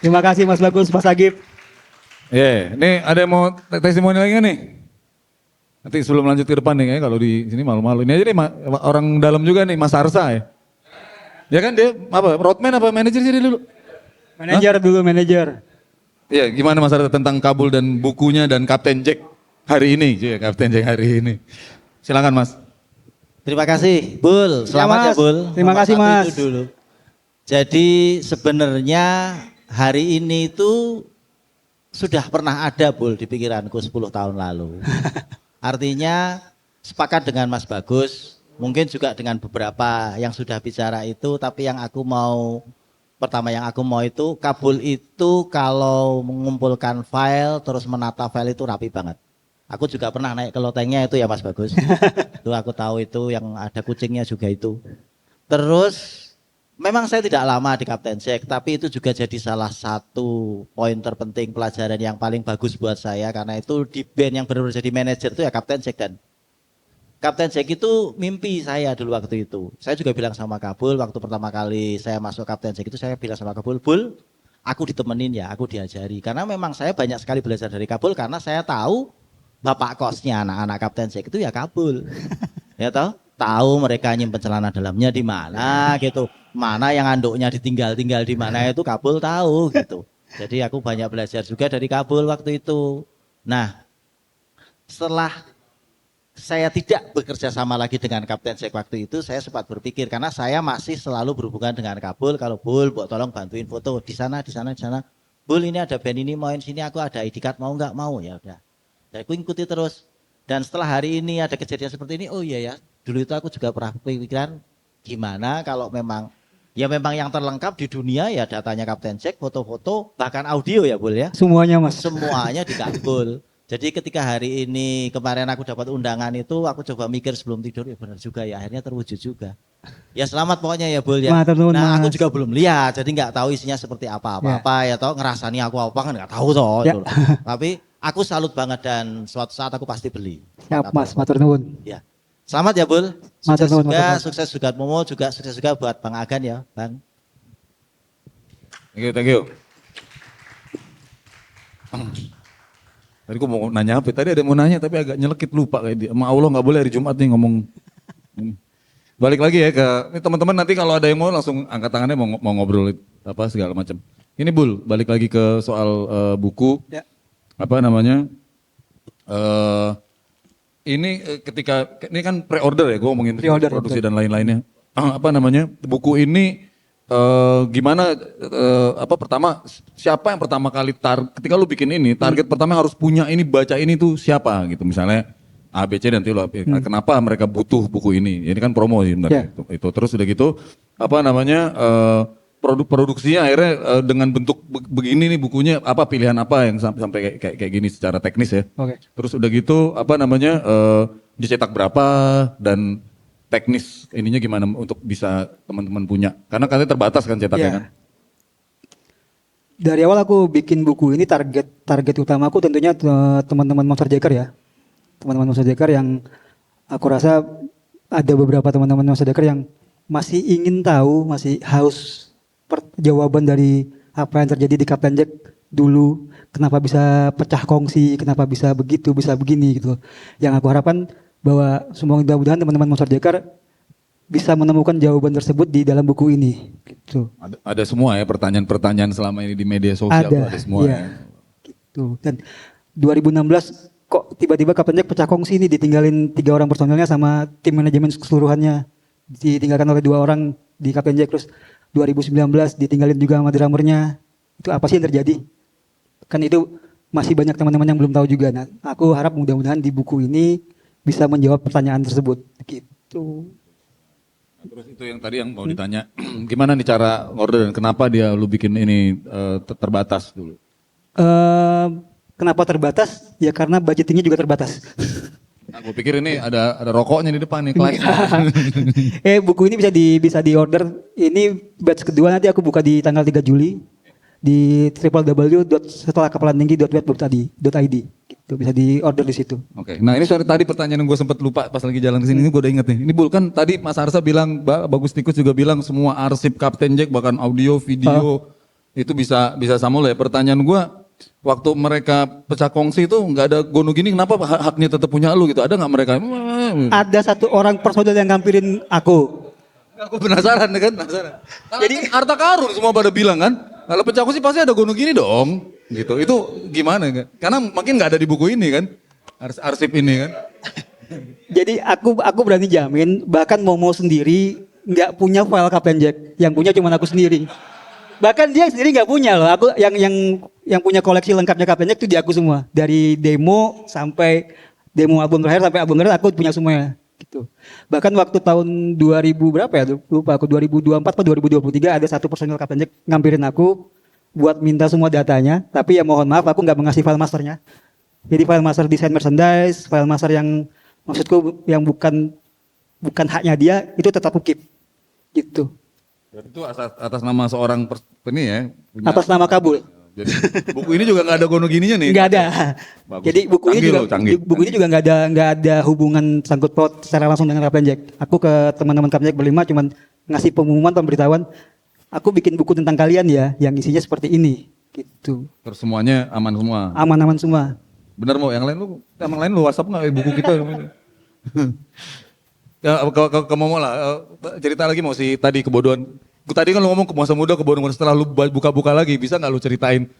Terima kasih Mas Bagus, Mas Agip. Nih ada yang mau testimoni lagi nggak nih? Nanti sebelum lanjut ke depan nih, kayaknya kalau di sini malu-malu. Ini aja nih orang dalam juga nih, Mas Arsa ya. Ya kan dia apa, roadman apa manajer sih dia dulu? Manajer dulu, manajer. Iya, gimana Mas Arsa tentang Kabul dan bukunya dan Kapten Jack hari ini? Iya, Kapten Jack hari ini. Silakan Mas. Terima kasih, Bul. Selamat ya, Mas. Bul. Terima Nomor kasih, satu Mas. Itu dulu. Jadi sebenarnya hari ini itu sudah pernah ada, Bul, di pikiranku 10 tahun lalu. Artinya sepakat dengan Mas Bagus, mungkin juga dengan beberapa yang sudah bicara itu, tapi yang aku mau itu Kabul itu kalau mengumpulkan file terus menata file itu rapi banget. Aku juga pernah naik ke lotengnya itu ya Mas Bagus. Itu aku tahu itu yang ada kucingnya juga itu. Terus memang saya tidak lama di Kapten Jack, tapi itu juga jadi salah satu poin terpenting pelajaran yang paling bagus buat saya karena itu di band yang benar-benar jadi manajer itu ya Kapten Jack dan Kapten Jack itu mimpi saya dulu waktu itu. Saya juga bilang sama Kabul waktu pertama kali saya masuk Kapten Jack itu saya bilang sama Kabul, Bul, aku ditemenin ya, aku diajari. Karena memang saya banyak sekali belajar dari Kabul karena saya tahu bapak kosnya anak-anak Kapten Jack itu ya Kabul. Ya tahu mereka nyimpen celana dalamnya di mana gitu. Mana yang anduknya ditinggal-tinggal di mana itu Kabul tahu gitu. Jadi aku banyak belajar juga dari Kabul waktu itu. Nah, setelah saya tidak bekerja sama lagi dengan Kapten Jack waktu itu, saya sempat berpikir karena saya masih selalu berhubungan dengan Kabul. Kalau Bul, tolong bantuin foto di sana. Bul, ini ada band ini mau sini, aku ada ID card mau nggak mau ya udah. Dan aku ikuti terus. Dan setelah hari ini ada kejadian seperti ini, oh iya ya, dulu itu aku juga pernah pikiran gimana kalau memang yang terlengkap di dunia ya datanya Kapten Jack, foto-foto, bahkan audio ya Bul ya. Semuanya Mas. Semuanya dikabul. Jadi ketika hari ini kemarin aku dapat undangan itu aku coba mikir sebelum tidur ya benar juga ya akhirnya terwujud juga. Ya selamat pokoknya ya Bul ya. Matur nuwun, Nah aku Mas. juga belum lihat jadi nggak tahu isinya seperti apa-apa ya toh ngerasani aku apa kan nggak tahu toh. Ya. Itu. Tapi aku salut banget dan suatu saat aku pasti beli. Siap Mas, matur nuwun. Ya. Selamat ya Bul. Matur Sukses nuwun, juga, matur nuwun. sukses juga Momo juga sukses juga buat Bang Agan ya Bang. Thank you. Tadi gue mau nanya apa? Tadi ada yang mau nanya tapi agak nyelekit lupa kayak dia. Sama Allah nggak boleh hari Jumat nih ngomong. Balik lagi ya ke ini teman-teman nanti kalau ada yang mau langsung angkat tangannya mau ngobrol apa segala macam. Ini Bul, balik lagi ke soal buku. Ya. Apa namanya? Ini ketika ini kan pre-order ya, gue ngomongin Pre-order, produksi betul. dan lain-lainnya. Apa namanya? Buku ini gimana apa pertama siapa yang pertama kali ketika lu bikin ini target pertama harus punya ini baca ini tuh siapa gitu misalnya ABC nanti lu kenapa mereka butuh buku ini kan promo sih sebenarnya itu terus udah gitu apa namanya produksinya akhirnya dengan bentuk begini nih bukunya apa pilihan apa yang sampai kayak gini secara teknis ya. Oke. Terus udah gitu apa namanya dicetak berapa dan teknis ininya gimana untuk bisa teman-teman punya karena katanya terbatas kan cetaknya Iya. kan. Dari awal aku bikin buku ini target utama aku tentunya teman-teman Monster Jacker ya. Teman-teman Monster Jacker yang aku rasa ada beberapa teman-teman Monster Jacker yang masih ingin tahu, masih haus jawaban dari apa yang terjadi di Kapten Jack dulu, kenapa bisa pecah kongsi, kenapa bisa begitu, bisa begini gitu. Yang aku harapkan bahwa mudah-mudahan teman-teman Monster Jacker bisa menemukan jawaban tersebut di dalam buku ini gitu. Ada semua ya pertanyaan-pertanyaan selama ini di media sosial tuh ada semua iya. ya. Gitu. Dan 2016 kok tiba-tiba Kapten Jack pecah kongsi nih ditinggalin 3 orang personilnya sama tim manajemen keseluruhannya ditinggalkan oleh 2 orang di Kapten Jack terus 2019 ditinggalin juga sama drummernya. Itu apa sih yang terjadi? Kan itu masih banyak teman-teman yang belum tahu juga. Nah, aku harap mudah-mudahan di buku ini bisa menjawab pertanyaan tersebut gitu. Terus itu yang tadi yang mau ditanya gimana nih cara order dan kenapa dia lu bikin ini terbatas dulu. Kenapa terbatas? Ya karena budgetingnya juga terbatas. Nah, gue pikir ini ada rokoknya di depan nih kelas. Buku ini bisa di order. Ini batch kedua nanti aku buka di tanggal 3 Juli di www.setelahkepalantinggi.web.id gitu bisa di order di situ. Oke. Nah ini sorry tadi pertanyaan yang gue sempat lupa pas lagi jalan ke sini ini gue udah inget nih. Ini Bul kan tadi Mas Arsa bilang Bagus Tikus juga bilang semua arsip Kapten Jack bahkan audio video itu bisa sama lo ya. Pertanyaan gue waktu mereka pecah kongsi itu nggak ada gono gini kenapa haknya tetap punya lu gitu ada nggak mereka? Ada 1 orang personil yang ngampirin aku. Aku penasaran kan penasaran. Jadi harta karun semua pada bilang kan. Kalau pecah kongsi pasti ada gono gini dong. Gitu. Itu gimana kan? Karena makin nggak ada di buku ini kan. Arsip ini kan. Jadi aku berani jamin bahkan Momo sendiri nggak punya file Kapten Jack. Yang punya cuma aku sendiri. Bahkan dia sendiri nggak punya loh. Aku yang punya koleksi lengkapnya Kapten Jack itu di aku semua. Dari demo sampai demo album terakhir sampai album terakhir aku punya semuanya. Gitu. Bahkan waktu tahun 2000 berapa ya? Lupa aku 2024 atau 2023 ada 1 personil Kapten Jack ngampirin aku buat minta semua datanya. Tapi ya mohon maaf aku nggak mengasih file masternya. Jadi file master desain merchandise, file master yang maksudku yang bukan haknya dia itu tetap aku keep. Gitu. Berarti itu atas nama seorang ini ya. Punya, Atas nama Kabul. Jadi buku ini juga nggak ada gono gininya nih. Nggak ada. Bagus. Jadi buku ini Canggih juga loh, canggih. buku ini juga nggak ada hubungan sangkut paut secara langsung dengan Kapten Jack. Aku ke teman-teman Kapten Jack berlima cuman ngasih pengumuman pemberitahuan. Aku bikin buku tentang kalian ya, yang isinya seperti ini, gitu. Terus semuanya aman semua. Aman-aman semua. Bener mau yang lain lu WhatsApp nggak buku kita? Ya ke Momo lah. Cerita lagi mau si tadi kebodohan. Tadi kan lu ngomong ke masa muda kebodohan setelah lu buka-buka lagi bisa nggak lu ceritain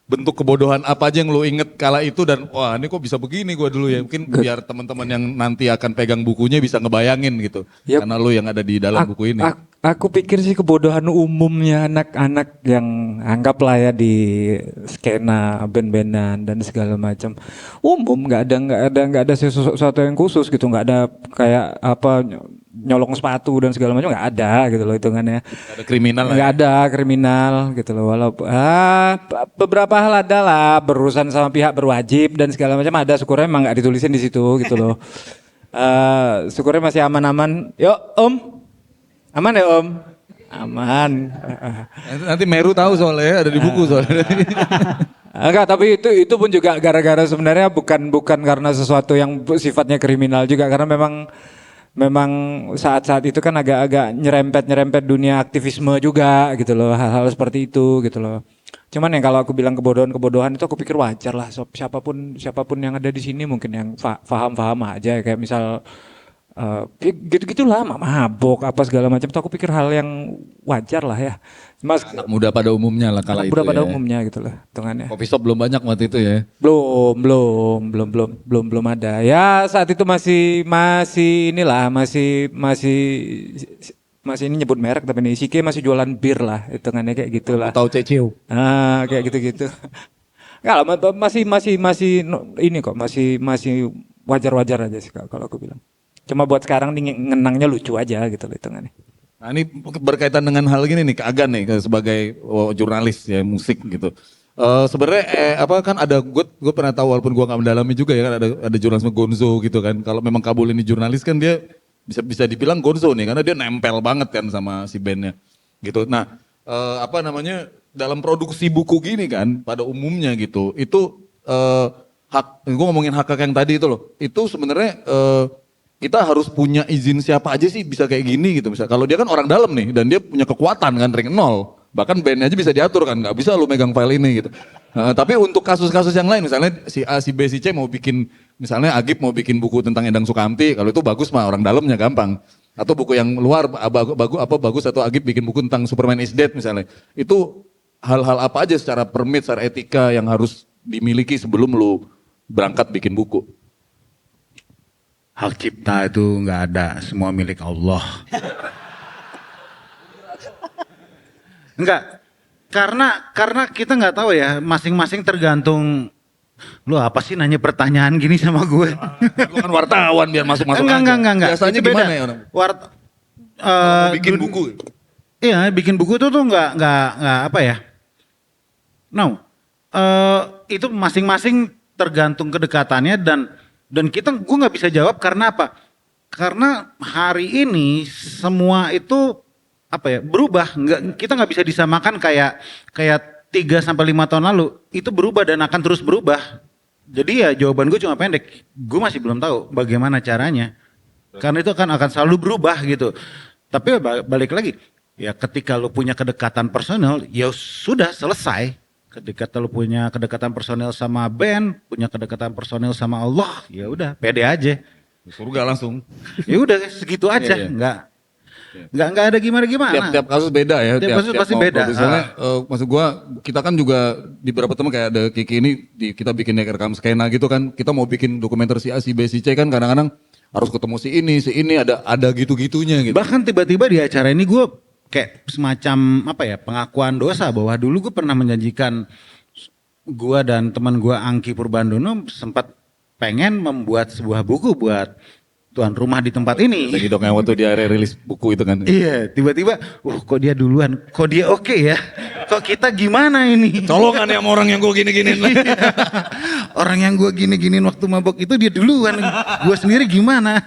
bentuk kebodohan apa aja yang lu inget kala itu dan wah ini kok bisa begini gua dulu ya. Mungkin biar teman-teman yang nanti akan pegang bukunya bisa ngebayangin gitu. Yap. Karena lu yang ada di dalam buku ini. Aku pikir sih kebodohan umumnya anak-anak yang anggaplah ya di skena band-bandan dan segala macam umum, nggak ada sesuatu yang khusus gitu, nggak ada kayak apa nyolong sepatu dan segala macam, nggak ada gitu loh hitungannya. Ada kriminal lah. Nggak ada kriminal gitu loh, walaupun beberapa hal ada lah berurusan sama pihak berwajib dan segala macam ada, syukurnya emang nggak ditulisin di situ gitu loh. Syukurnya masih aman-aman. Yuk Om. Aman ya Om? Aman. Nanti Meru tahu soalnya ada di buku soalnya. Enggak, tapi itu pun juga gara-gara sebenarnya bukan karena sesuatu yang sifatnya kriminal juga, karena memang saat-saat itu kan agak-agak nyerempet dunia aktivisme juga gitu loh, hal-hal seperti itu gitu loh. Cuman yang kalau aku bilang kebodohan itu aku pikir wajar lah, siapapun yang ada di sini mungkin yang paham aja, kayak misal gitu-gitulah mabok apa segala macam itu aku pikir hal yang wajar lah ya. Mas Anak muda pada umumnya lah kala itu. udah pada ya. umumnya gitu loh hitungannya. Kopi shop belum banyak waktu itu ya. Belum ada. Ya saat itu masih inilah masih ini nyebut merek tapi nih Sike masih jualan bir lah hitungannya kayak gitulah. Tahu Ceceo. Kayak gitu-gitu. Kalau masih ini kok masih wajar-wajar aja sih kalau aku bilang. Cuma buat sekarang nih ngenangnya lucu aja gitu loh hitungannya. Nah ini berkaitan dengan hal gini nih, ke Agan nih sebagai jurnalis ya musik gitu. Sebenarnya apa kan ada gue pernah tahu walaupun gue nggak mendalami juga ya kan ada jurnalisme gonzo gitu kan. Kalau memang Kabul ini jurnalis kan dia bisa dibilang gonzo nih karena dia nempel banget kan sama si bandnya gitu. Nah apa namanya dalam produksi buku gini kan pada umumnya gitu itu gue ngomongin hak yang tadi itu loh itu sebenarnya kita harus punya izin siapa aja sih bisa kayak gini gitu. Misal kalau dia kan orang dalam nih dan dia punya kekuatan kan rank 0. Bahkan bandnya aja bisa diatur kan, nggak bisa lu megang file ini gitu. Tapi untuk kasus-kasus yang lain misalnya si A, si B, si C mau bikin, misalnya Agib mau bikin buku tentang Endang Sukamti, kalau itu bagus mah orang dalamnya gampang. Atau buku yang luar bagus atau Agib bikin buku tentang Superman is Dead misalnya. Itu hal-hal apa aja secara permit, secara etika yang harus dimiliki sebelum lu berangkat bikin buku. Hak cipta itu nggak ada, semua milik Allah. Enggak, karena kita nggak tahu ya, masing-masing tergantung. Lu apa sih nanya pertanyaan gini sama gue? Lu kan wartawan biar masuk-masuk aja. Enggak. Biasanya Itu beda. gimana ya orang? Bikin buku. Iya, bikin buku itu tuh nggak apa ya? No, itu masing-masing tergantung kedekatannya dan gue nggak bisa jawab karena apa? Karena hari ini semua itu apa ya berubah. Kita nggak bisa disamakan kayak 3-5 tahun lalu. Itu berubah dan akan terus berubah. Jadi ya jawaban gue cuma pendek. Gue masih belum tahu bagaimana caranya. Karena itu akan selalu berubah gitu. Tapi balik lagi, ya ketika lu punya kedekatan personal, ya sudah selesai. Ketika lu punya kedekatan personal sama band, punya kedekatan personal sama Allah, ya udah pede aja. Surga langsung. Ya udah segitu aja, Iya. nggak ada gimana-gimana. Tiap kasus beda ya. Tiap kasus pasti beda. Misalnya, maksud gua kita kan juga di beberapa teman kayak ada Kiki ini, kita bikin rekam skena gitu kan, kita mau bikin dokumenter si A, si B, si C kan kadang-kadang harus ketemu si ini ada gitu-gitunya gitu. Bahkan tiba-tiba di acara ini gue kayak semacam apa ya pengakuan dosa bahwa dulu gue pernah menjanjikan gue dan teman gue Angki Purbandono sempat pengen membuat sebuah buku buat tuan rumah di tempat ini. Lagi dong yang waktu dia rilis buku itu kan. Iya, tiba-tiba, kok dia duluan, kok dia oke ya, kok kita gimana ini? Colongan ya sama orang yang gue gini-giniin. Orang yang gue gini-giniin waktu mabok itu dia duluan, gue sendiri gimana?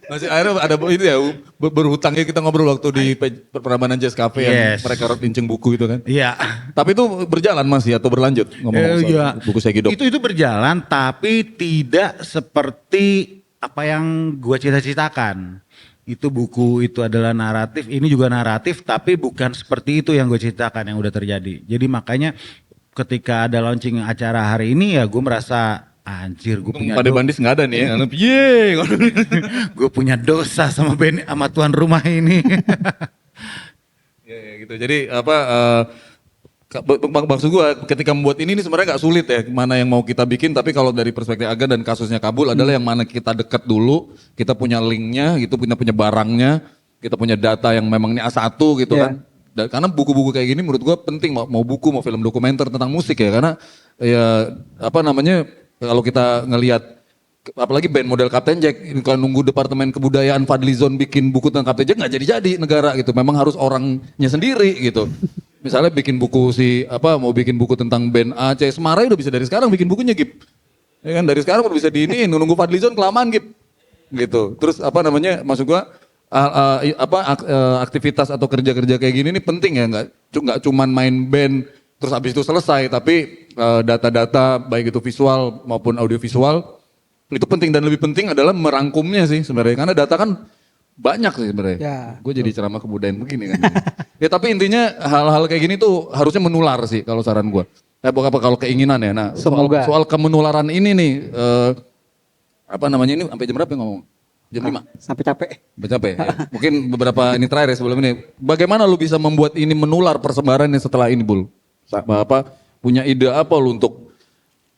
Masih akhirnya ada itu ya berhutangnya kita ngobrol waktu di Prambanan Jazz Cafe yang Yes. mereka rinceng buku itu kan. Iya. Tapi itu berjalan masih atau berlanjut ngomong-ngomong soal Iya. buku Segidok. Itu berjalan tapi tidak seperti apa yang gue cita-citakan. Itu buku itu adalah naratif, ini juga naratif tapi bukan seperti itu yang gue ceritakan yang udah terjadi. Jadi makanya ketika ada launching acara hari ini ya gue merasa anjir gue punya Pada bandis nggak ada nih ya. Yeay. gue punya dosa sama sama tuan rumah ini. Ya, gitu. Jadi apa Maksud gua ketika membuat ini sebenarnya nggak sulit ya, mana yang mau kita bikin, tapi kalau dari perspektif Aga dan kasusnya Kabul adalah yang mana kita dekat dulu, kita punya linknya gitu, punya barangnya, kita punya data yang memang ini A1 gitu Iya. kan. Karena buku-buku kayak gini menurut gua penting, mau buku mau film dokumenter tentang musik ya, karena ya apa namanya kalau kita ngelihat apalagi band model Kapten Jack, kalau nunggu Departemen Kebudayaan Fadlizon bikin buku tentang Kapten Jack nggak jadi-jadi negara gitu, memang harus orangnya sendiri gitu. Misalnya bikin buku mau bikin buku tentang band Aceh Semarang udah bisa dari sekarang bikin bukunya Gip. Ya kan dari sekarang udah bisa diiniin, nunggu Fadlizon kelamaan Gip. Gitu. Terus apa namanya maksud gua aktivitas atau kerja-kerja kayak gini ini penting ya, nggak cuman main band terus habis itu selesai, tapi data-data baik itu visual maupun audiovisual itu penting, dan lebih penting adalah merangkumnya sih sebenarnya, karena data kan banyak sih sebenarnya. Ya. Gue jadi ceramah kebudayaan begini kan. Ya tapi intinya hal-hal kayak gini tuh harusnya menular sih kalau saran gue. Apa kalau keinginan ya. Nah Semoga. soal kemenularan ini nih, apa namanya ini sampai jam berapa ya ngomong? Jam 5? Sampai capek. Sampai capek ya. Mungkin beberapa ini terakhir ya sebelum ini. Bagaimana lu bisa membuat ini menular persebarannya setelah ini Bul? Punya ide apa lu untuk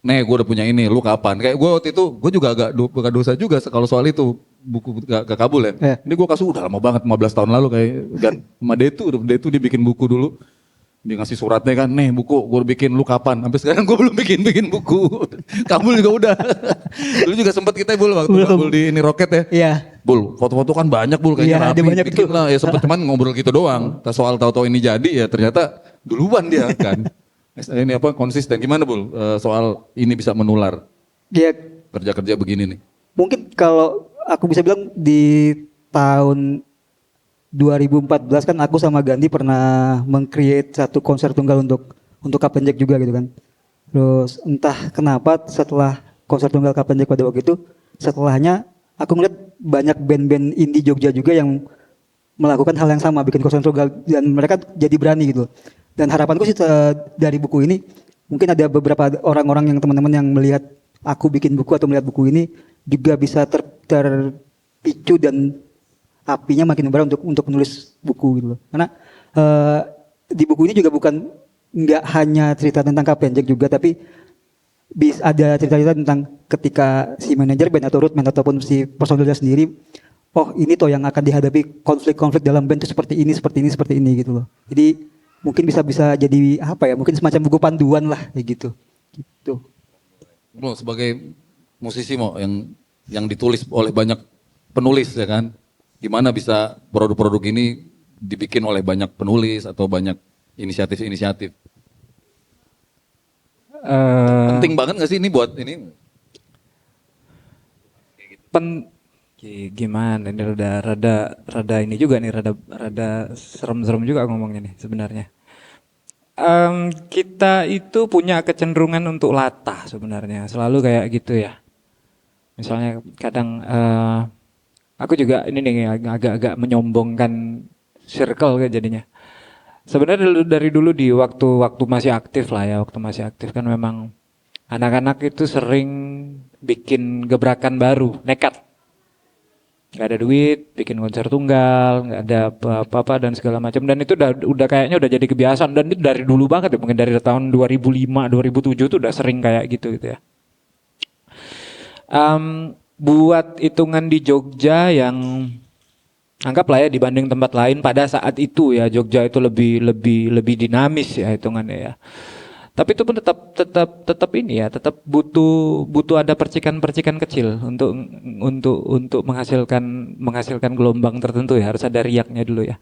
gue udah punya ini, lu kapan? Kayak gue waktu itu, gue juga agak dosa juga kalau soal itu, buku ke Kabul ya. Yeah. Ini gue kasih udah lama banget, 15 tahun lalu kayak, kan sama Detu dia bikin buku dulu. Dia ngasih suratnya kan, buku gue bikin, lu kapan? Sampai sekarang gue belum bikin buku. Kabul juga udah. Dulu juga sempat kita Bul, waktu Belum. Kabul di ini Roket ya. Iya. Bul, foto-foto kan banyak Bul, Iya, kayaknya ada rapi, banyak bikin tuh. lah. Ya sempet cuman ngobrol gitu doang. Soal tahu-tahu ini jadi ya ternyata duluan dia kan. Ini apa konsisten, gimana Bul soal ini bisa menular Ya kerja-kerja begini nih? mungkin kalau aku bisa bilang di tahun 2014 kan aku sama Gandhi pernah meng-create satu konser tunggal untuk Kapten Jack juga gitu kan. Terus entah kenapa setelah konser tunggal Kapten Jack pada waktu itu, setelahnya aku ngeliat banyak band-band indie Jogja juga yang melakukan hal yang sama, bikin konser tunggal, dan mereka jadi berani gitu. Dan harapanku sih dari buku ini, mungkin ada beberapa orang-orang yang teman-teman yang melihat aku bikin buku atau melihat buku ini juga bisa terpicu dan apinya makin membara untuk menulis buku gitu loh. Karena di buku ini juga nggak hanya cerita tentang Kapten Jack juga, tapi ada cerita-cerita tentang ketika si manajer band atau root band ataupun si personilnya sendiri, oh ini toh yang akan dihadapi konflik-konflik dalam band itu seperti ini gitu loh. Jadi mungkin bisa jadi apa ya? Mungkin semacam buku panduan lah kayak gitu. Gitu. Bro, sebagai musisi yang ditulis oleh banyak penulis ya kan, gimana bisa produk-produk ini dibikin oleh banyak penulis atau banyak inisiatif-inisiatif? Penting banget nggak sih ini buat ini? Gimana ini rada ini juga nih, rada serem-serem juga ngomongnya nih sebenarnya. Kita itu punya kecenderungan untuk latah sebenarnya, selalu kayak gitu ya. Misalnya kadang aku juga ini nih agak-agak menyombongkan circle kayak jadinya. Sebenarnya dari dulu di waktu masih aktif lah ya, waktu masih aktif kan memang anak-anak itu sering bikin gebrakan baru, nekat. Gak ada duit, bikin konser tunggal, nggak ada apa-apa dan segala macam, dan itu udah kayaknya udah jadi kebiasaan, dan itu dari dulu banget ya, mungkin dari tahun 2005, 2007 tuh udah sering kayak gitu ya. Buat hitungan di Jogja yang anggaplah ya dibanding tempat lain pada saat itu ya, Jogja itu lebih dinamis ya hitungannya ya. Tapi itu pun tetap ini ya, tetap butuh ada percikan-percikan kecil untuk menghasilkan gelombang tertentu ya, harus ada riaknya dulu ya.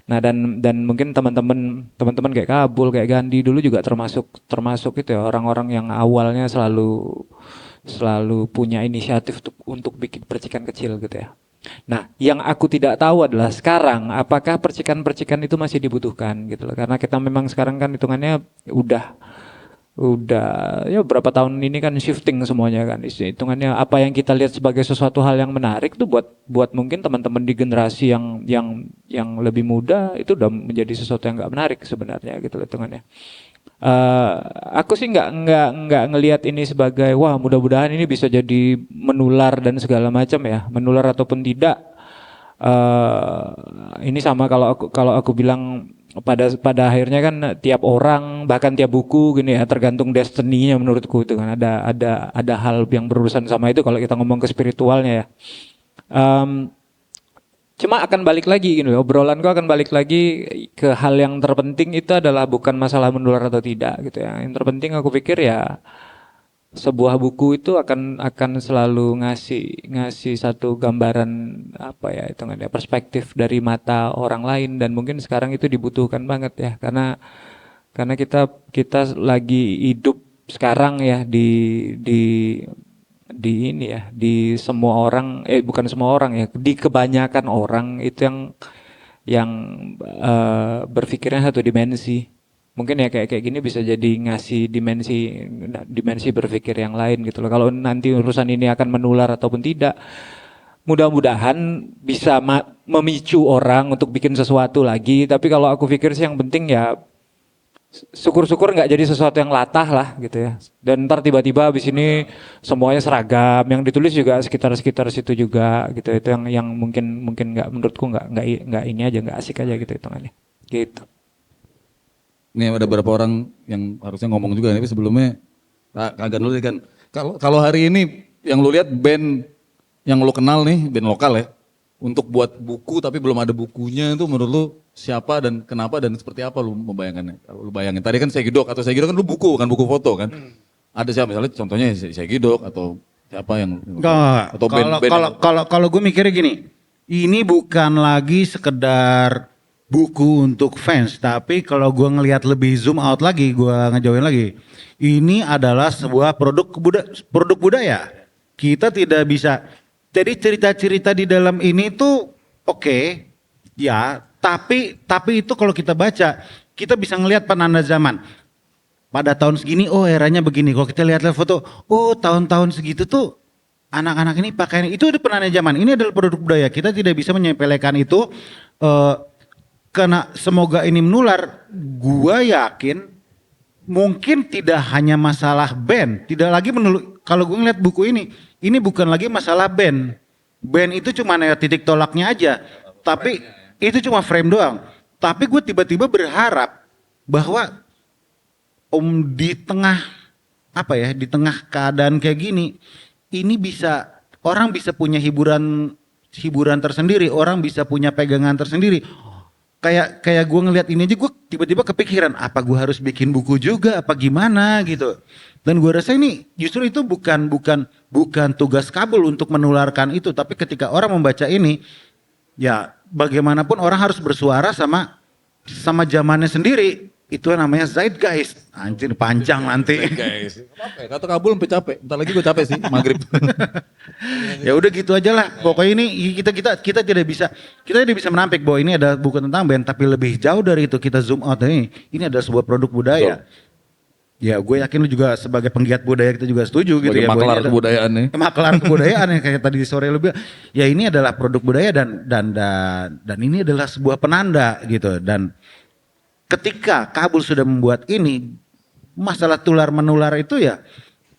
Nah dan mungkin teman-teman kayak Kabul, kayak Gandhi dulu juga termasuk itu ya, orang-orang yang awalnya selalu punya inisiatif untuk bikin percikan kecil gitu ya. Nah, yang aku tidak tahu adalah sekarang apakah percikan-percikan itu masih dibutuhkan gitu loh. Karena kita memang sekarang kan hitungannya udah ya berapa tahun ini kan shifting semuanya kan. Hitungannya apa yang kita lihat sebagai sesuatu hal yang menarik tuh buat mungkin teman-teman di generasi yang lebih muda itu udah menjadi sesuatu yang nggak menarik sebenarnya gitu loh hitungannya. Aku sih nggak ngelihat ini sebagai wah mudah-mudahan ini bisa jadi menular dan segala macam ya, menular ataupun tidak. Ini sama kalau aku bilang pada akhirnya kan tiap orang bahkan tiap buku gini ya tergantung destiny-nya menurutku itu kan ada hal yang berurusan sama itu kalau kita ngomong ke spiritualnya ya. Cuma akan balik lagi gitu, obrolanku akan balik lagi ke hal yang terpenting itu adalah bukan masalah menular atau tidak gitu ya. Yang terpenting aku pikir ya sebuah buku itu akan selalu ngasih satu gambaran apa ya itu ya perspektif dari mata orang lain dan mungkin sekarang itu dibutuhkan banget ya karena kita lagi hidup sekarang ya di ini ya di semua orang bukan semua orang ya di kebanyakan orang itu yang berpikirnya satu dimensi mungkin ya kayak gini bisa jadi ngasih dimensi berpikir yang lain gitu loh kalau nanti urusan ini akan menular ataupun tidak mudah-mudahan bisa memicu orang untuk bikin sesuatu lagi tapi kalau aku pikir sih yang penting ya syukur-syukur nggak jadi sesuatu yang latah lah gitu ya. Dan ntar tiba-tiba habis ini semuanya seragam, yang ditulis juga sekitar situ juga gitu. Itu yang mungkin nggak menurutku nggak ini aja nggak asik aja gitu hitungannya. Gitu. Ini ada beberapa orang yang harusnya ngomong juga tapi sebelumnya kagak dulu kan. Kalau hari ini yang lu lihat band yang lu kenal nih band lokal ya untuk buat buku tapi belum ada bukunya itu menurut lu siapa dan kenapa dan seperti apa lu membayangkannya? Kalau lu bayangin tadi kan Segidok atau Segidok kan lu buku kan buku foto kan. Ada siapa misalnya contohnya Segidok atau siapa yang atau band Kalau gue mikirnya gini, ini bukan lagi sekedar buku untuk fans, tapi kalau gue ngelihat lebih zoom out lagi, gue ngejauhin lagi. Ini adalah sebuah produk budaya. Kita tidak bisa. Jadi cerita-cerita di dalam ini tuh oke, ya. Tapi itu kalau kita baca, kita bisa ngelihat penanda zaman. Pada tahun segini, oh eranya begini. Kalau kita lihat foto, oh tahun-tahun segitu tuh anak-anak ini pakaian itu ada penanda zaman. Ini adalah produk budaya. Kita tidak bisa menyepelekan itu. Karena semoga ini menular. Gua yakin mungkin tidak hanya masalah band. Tidak lagi kalau gue ngeliat buku ini bukan lagi masalah band. Band itu cuma titik tolaknya aja. Tapi itu cuma frame doang. Tapi gue tiba-tiba berharap bahwa di tengah di tengah keadaan kayak gini, ini orang bisa punya hiburan tersendiri, orang bisa punya pegangan tersendiri. Kayak gue ngelihat ini aja gue tiba-tiba kepikiran apa gue harus bikin buku juga apa gimana gitu. Dan gue rasa ini justru itu bukan tugas Kabul untuk menularkan itu, tapi ketika orang membaca ini ya bagaimanapun orang harus bersuara sama zamannya sendiri. Itu namanya zeitgeist. Anjir panjang nanti. guys. Kata Kabul sampai capek. Bentar lagi gue capek sih maghrib. Ya udah gitu aja lah. Pokoknya ini kita tidak bisa menampik bahwa ini ada buku tentang band, tapi lebih jauh dari itu kita zoom out ini. Ini adalah sebuah produk budaya. Ya gue yakin lu juga sebagai penggiat budaya kita juga setuju gitu ya. Maklar kebudayaan nih. Maklar kebudayaan yang kayak tadi sore lu bilang. Ya ini adalah produk budaya dan ini adalah sebuah penanda gitu. Dan ketika Kabul sudah membuat ini, masalah tular menular itu ya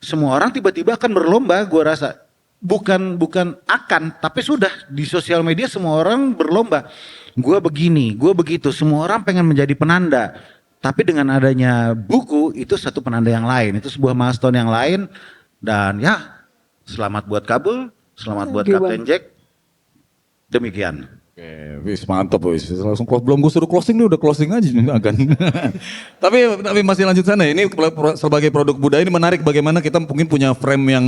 semua orang tiba-tiba akan berlomba, gue rasa. Bukan akan, tapi sudah di sosial media semua orang berlomba. Gue begini, gue begitu, semua orang pengen menjadi penanda. Tapi dengan adanya buku itu satu penanda yang lain, itu sebuah milestone yang lain. Dan ya selamat buat Kabul, selamat buat Kapten Jack. Demikian. Oke, wis mantap wis. Langsung belum gue suruh closing dia udah closing aja nih agan. tapi masih lanjut sana. Ini sebagai produk budaya ini menarik bagaimana kita mungkin punya frame yang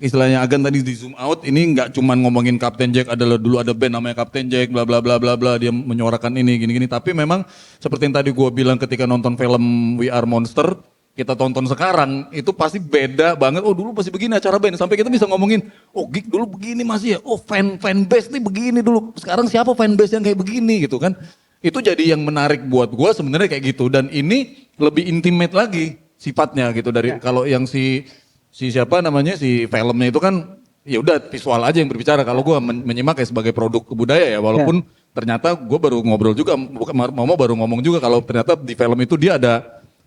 istilahnya Agan tadi di zoom out. Ini nggak cuman ngomongin Kapten Jack dulu ada band namanya Kapten Jack bla bla bla bla bla dia menyuarakan ini gini-gini. Tapi memang seperti yang tadi gue bilang ketika nonton film We Are Monster. Kita tonton sekarang itu pasti beda banget. Oh dulu pasti begini acara band sampai kita bisa ngomongin, oh gig dulu begini masih ya. Oh fan base nih begini dulu. Sekarang siapa fan base yang kayak begini gitu kan? Itu jadi yang menarik buat gue sebenarnya kayak gitu dan ini lebih intimate lagi sifatnya gitu dari kalau yang si siapa namanya si filmnya itu kan ya udah visual aja yang berbicara. Kalau gue menyimak ya sebagai produk budaya ya walaupun ternyata gue baru ngobrol juga, Momo baru ngomong juga kalau ternyata di film itu dia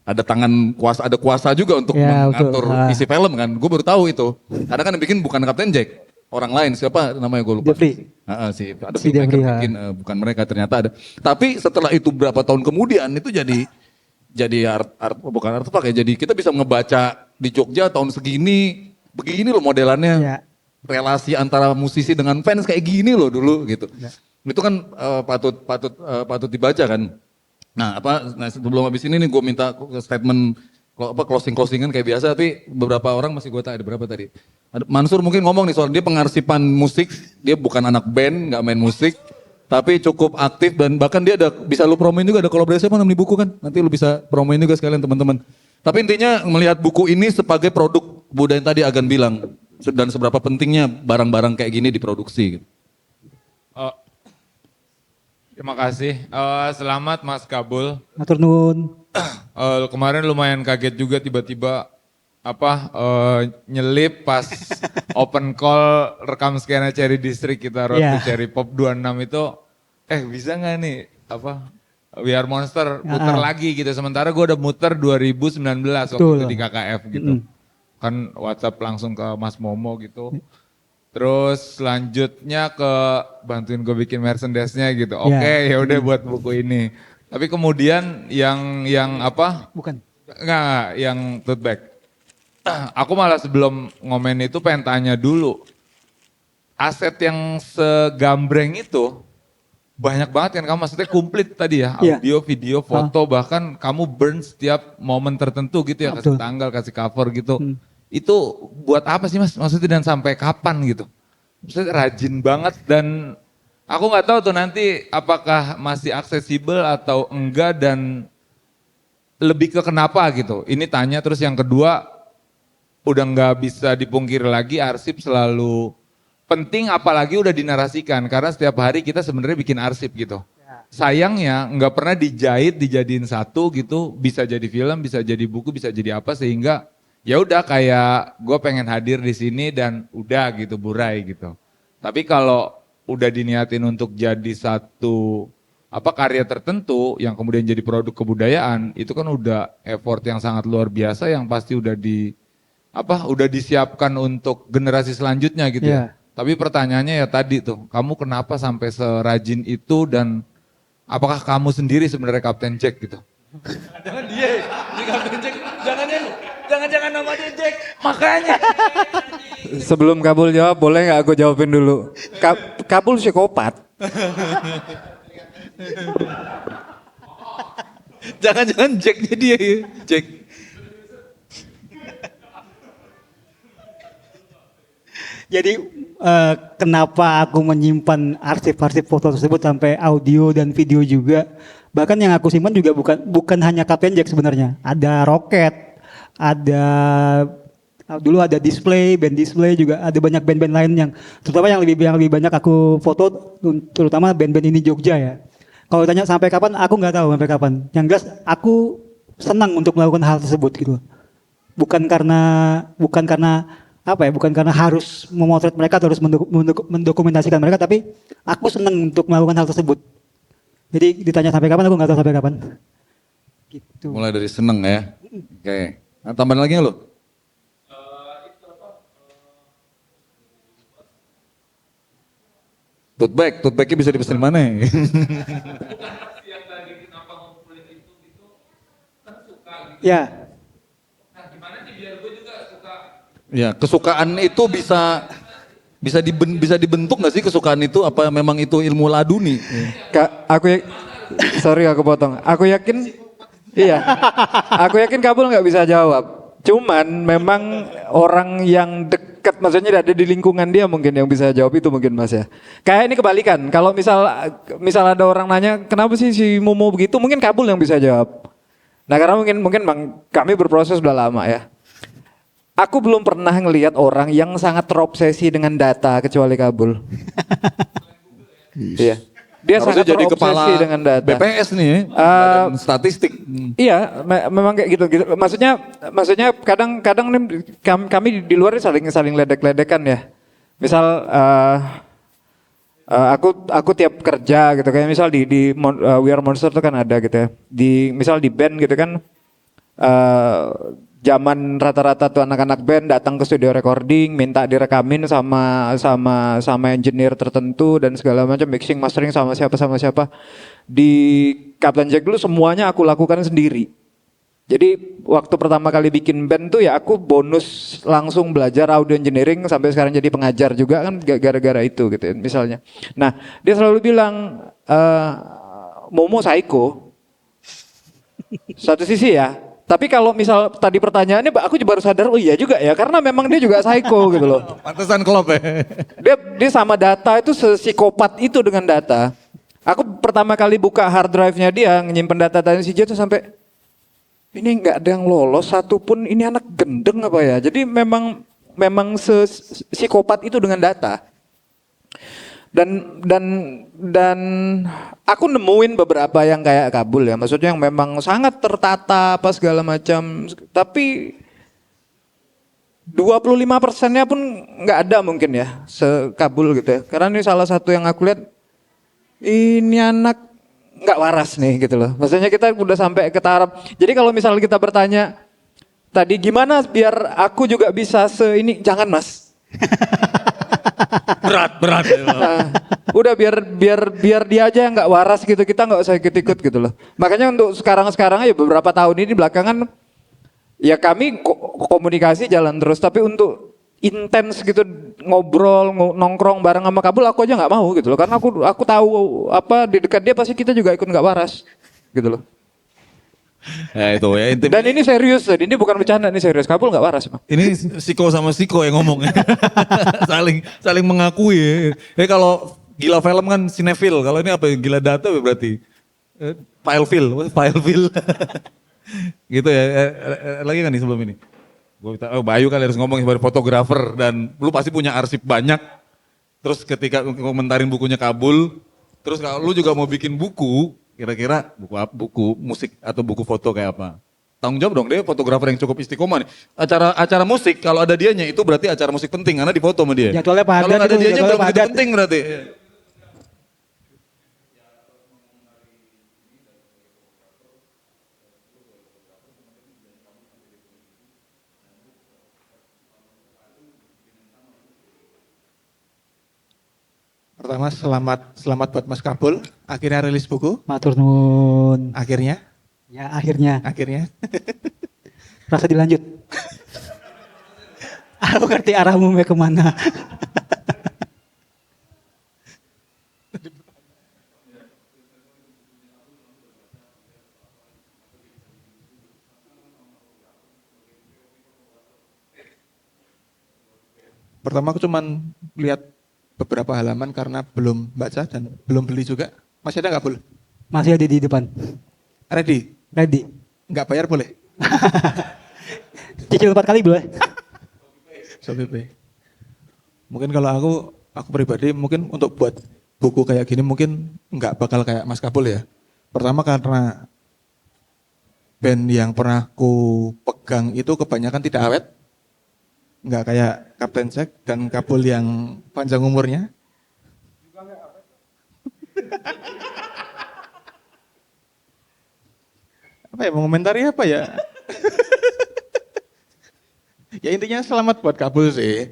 ada tangan kuasa, ada kuasa juga untuk mengatur isi film kan. Gue baru tahu itu. Karena kan yang bikin bukan Kapten Jack. orang lain, siapa namanya gue lupa. Devri. Si ada Si filmmaker Devri, ya. bikin, bukan mereka ternyata ada. Tapi setelah itu berapa tahun kemudian itu jadi bukan artefak ya. Jadi kita bisa ngebaca di Jogja tahun segini begini loh modelannya. Ya. Relasi antara musisi dengan fans kayak gini loh dulu gitu. Itu kan patut dibaca kan. Nah sebelum habis ini nih gue minta statement closingan kayak biasa, tapi beberapa orang masih gue tanya ada berapa tadi. Mansur mungkin ngomong nih soal dia pengarsipan musik, dia bukan anak band, nggak main musik, tapi cukup aktif dan bahkan dia bisa lu promoin juga, ada kolaborasi apa namanya buku kan, nanti lu bisa promoin juga sekalian teman-teman. Tapi intinya melihat buku ini sebagai produk budaya yang tadi Agan bilang dan seberapa pentingnya barang-barang kayak gini diproduksi. Gitu. Terima kasih. Selamat Mas Kabul. Matur nuwun. Kemarin lumayan kaget juga tiba-tiba nyelip pas open call rekam skena Cherry District kita Road to Cherry Pop 26 itu bisa nggak nih We Are Monster muter lagi gitu, sementara gue udah muter 2019 waktu itu di KKF gitu. Kan WhatsApp langsung ke Mas Momo gitu. Terus selanjutnya ke bantuin gue bikin merchandise-nya gitu. Oke, ya udah buat buku ini. Tapi kemudian yang apa? Bukan. Enggak, yang tote bag. Aku malah sebelum ngomen itu pengen tanya dulu. Aset yang segambreng itu banyak banget kan kamu, maksudnya komplit tadi ya. Audio, video, foto, bahkan kamu burn setiap momen tertentu gitu ya. Kasih tanggal, kasih cover gitu. Itu buat apa sih Mas? Maksudnya dan sampai kapan gitu? Maksudnya rajin banget dan aku nggak tahu tuh nanti apakah masih aksesibel atau enggak dan lebih ke kenapa gitu. Ini tanya, terus yang kedua udah nggak bisa dipungkiri lagi arsip selalu penting apalagi udah dinarasikan karena setiap hari kita sebenarnya bikin arsip gitu. Sayangnya nggak pernah dijadiin satu gitu, bisa jadi film, bisa jadi buku, bisa jadi apa sehingga ya udah kayak gue pengen hadir di sini dan udah gitu burai gitu. Tapi kalau udah diniatin untuk jadi satu karya tertentu yang kemudian jadi produk kebudayaan, itu kan udah effort yang sangat luar biasa yang pasti udah disiapkan untuk generasi selanjutnya gitu ya. Tapi pertanyaannya ya tadi tuh, kamu kenapa sampai serajin itu dan apakah kamu sendiri sebenarnya Kapten Jack gitu? Jangan dia, Kapten Jack, jangan nama dia Jack, makanya. Sebelum Kabul jawab, boleh nggak aku jawabin dulu? Kabul psikopat. Jangan-jangan Jacknya dia ya, Jack. Jadi kenapa aku menyimpan arsip-arsip foto tersebut sampai audio dan video juga. Bahkan yang aku simpan juga bukan hanya Kapten Jack sebenarnya. Ada Rocket, dulu ada band display juga, ada banyak band-band lain yang terutama yang lebih banyak aku foto, terutama band-band ini Jogja ya. Kalau tanya sampai kapan, aku nggak tahu sampai kapan. Yang jelas aku senang untuk melakukan hal tersebut gitu. Bukan karena harus memotret mereka atau harus mendokumentasikan mereka, tapi aku senang untuk melakukan hal tersebut. Jadi ditanya sampai kapan, aku nggak tahu sampai kapan. Gitu. Mulai dari seneng ya. Oke. Nah, tambahan lagi nggak lo? Tote bagnya bisa dipesan mana ya? Ya. Ya, kesukaan itu bisa dibentuk nggak sih kesukaan itu? Apa memang itu ilmu laduni? Sorry aku potong. Aku yakin Kabul nggak bisa jawab. Cuman memang orang yang dekat, maksudnya ada di lingkungan dia mungkin yang bisa jawab itu mungkin Mas ya. Kayak ini kebalikan. Kalau misal ada orang nanya kenapa sih si Momo begitu, mungkin Kabul yang bisa jawab. Nah karena mungkin Bang, kami berproses udah lama ya. Aku belum pernah ngelihat orang yang sangat terobsesi dengan data kecuali Kabul. Iya. Dia Harusnya sangat jadi kepala terobsesi dengan data. BPS nih ya, Badan Statistik. Iya, memang kayak gitu. Maksudnya kadang nih, kami di luar saling ledek-ledekan ya. Misal aku tiap kerja gitu kayak misal di We Are Monster tuh kan ada gitu ya. Misal di band gitu kan zaman rata-rata tuh anak-anak band datang ke studio recording, minta direkamin sama engineer tertentu dan segala macam, mixing mastering sama siapa. Di Kapten Jack dulu semuanya aku lakukan sendiri. Jadi waktu pertama kali bikin band tuh ya aku bonus langsung belajar audio engineering sampai sekarang jadi pengajar juga kan gara-gara itu gitu misalnya. Nah dia selalu bilang Momo psycho. Satu sisi ya. Tapi kalau misal tadi pertanyaannya aku baru sadar oh iya juga ya karena memang dia juga psycho gitu loh. Pantesan klop ya. Dia sama data itu sesikopat itu dengan data. Aku pertama kali buka hard drive-nya dia nyimpen data-datanya si J itu sampai ini nggak ada yang lolos satupun, ini anak gendeng apa ya. Jadi memang psikopat itu dengan data. Dan aku nemuin beberapa yang kayak Kabul ya, maksudnya yang memang sangat tertata apa segala macam. Tapi 25%-nya pun nggak ada mungkin ya sekabul gitu ya. Karena ini salah satu yang aku lihat ini anak nggak waras nih gitu loh. Maksudnya kita udah sampai ke taraf. Jadi kalau misalnya kita bertanya tadi gimana biar aku juga bisa ini, jangan mas. Berat. Nah, udah biar dia aja yang nggak waras gitu. Kita nggak usah ikut-ikut gitu loh. Makanya untuk sekarang ya beberapa tahun ini belakangan ya kami komunikasi jalan terus. Tapi untuk intens gitu ngobrol nongkrong bareng sama Kabul aku aja nggak mau gitu loh karena aku tahu apa di dekat dia pasti kita juga ikut nggak waras gitu loh. Ya itu ya intim. Dan ini serius, ini bukan bercanda, ini serius. Kabul nggak waras emang. Ini Siko sama Siko yang ngomong. saling mengakui. Kalau gila film kan sinefil, kalau ini apa gila data berarti file gitu ya. Lagi kan nih sebelum ini. Gue minta, Bayu kan harus ngomong sebagai fotografer dan lu pasti punya arsip banyak. Terus ketika komentarin bukunya Kabul, terus kalau lu juga mau bikin buku, kira-kira buku musik atau buku foto kayak apa? Tanggung jawab dong, dia fotografer yang cukup istiqomah nih. Acara musik kalau ada dianya itu berarti acara musik penting karena difoto sama dia. Jadwalnya padat. Kalau nggak ada itu, dianya jadwalnya belum begitu padat. penting berarti. Pertama selamat buat Mas Kabul, akhirnya rilis buku, Matur nuwun. akhirnya. Ya akhirnya. Rasa dilanjut. Aku ngerti arahmu mau kemana. Pertama aku cuman lihat beberapa halaman karena belum baca dan belum beli juga. Masih ada nggak, Bul? Masih ada di depan. Ready? Ready. Nggak bayar boleh? Cicil 4 kali boleh. Shopee Pay. Mungkin kalau aku pribadi mungkin untuk buat buku kayak gini mungkin nggak bakal kayak Mas Kabul ya. Pertama karena band yang pernah ku pegang itu kebanyakan tidak awet. Nggak kayak Kapten Jack dan Kabul yang panjang umurnya. Apa ya, mau komentari apa ya? Ya intinya selamat buat Kabul sih.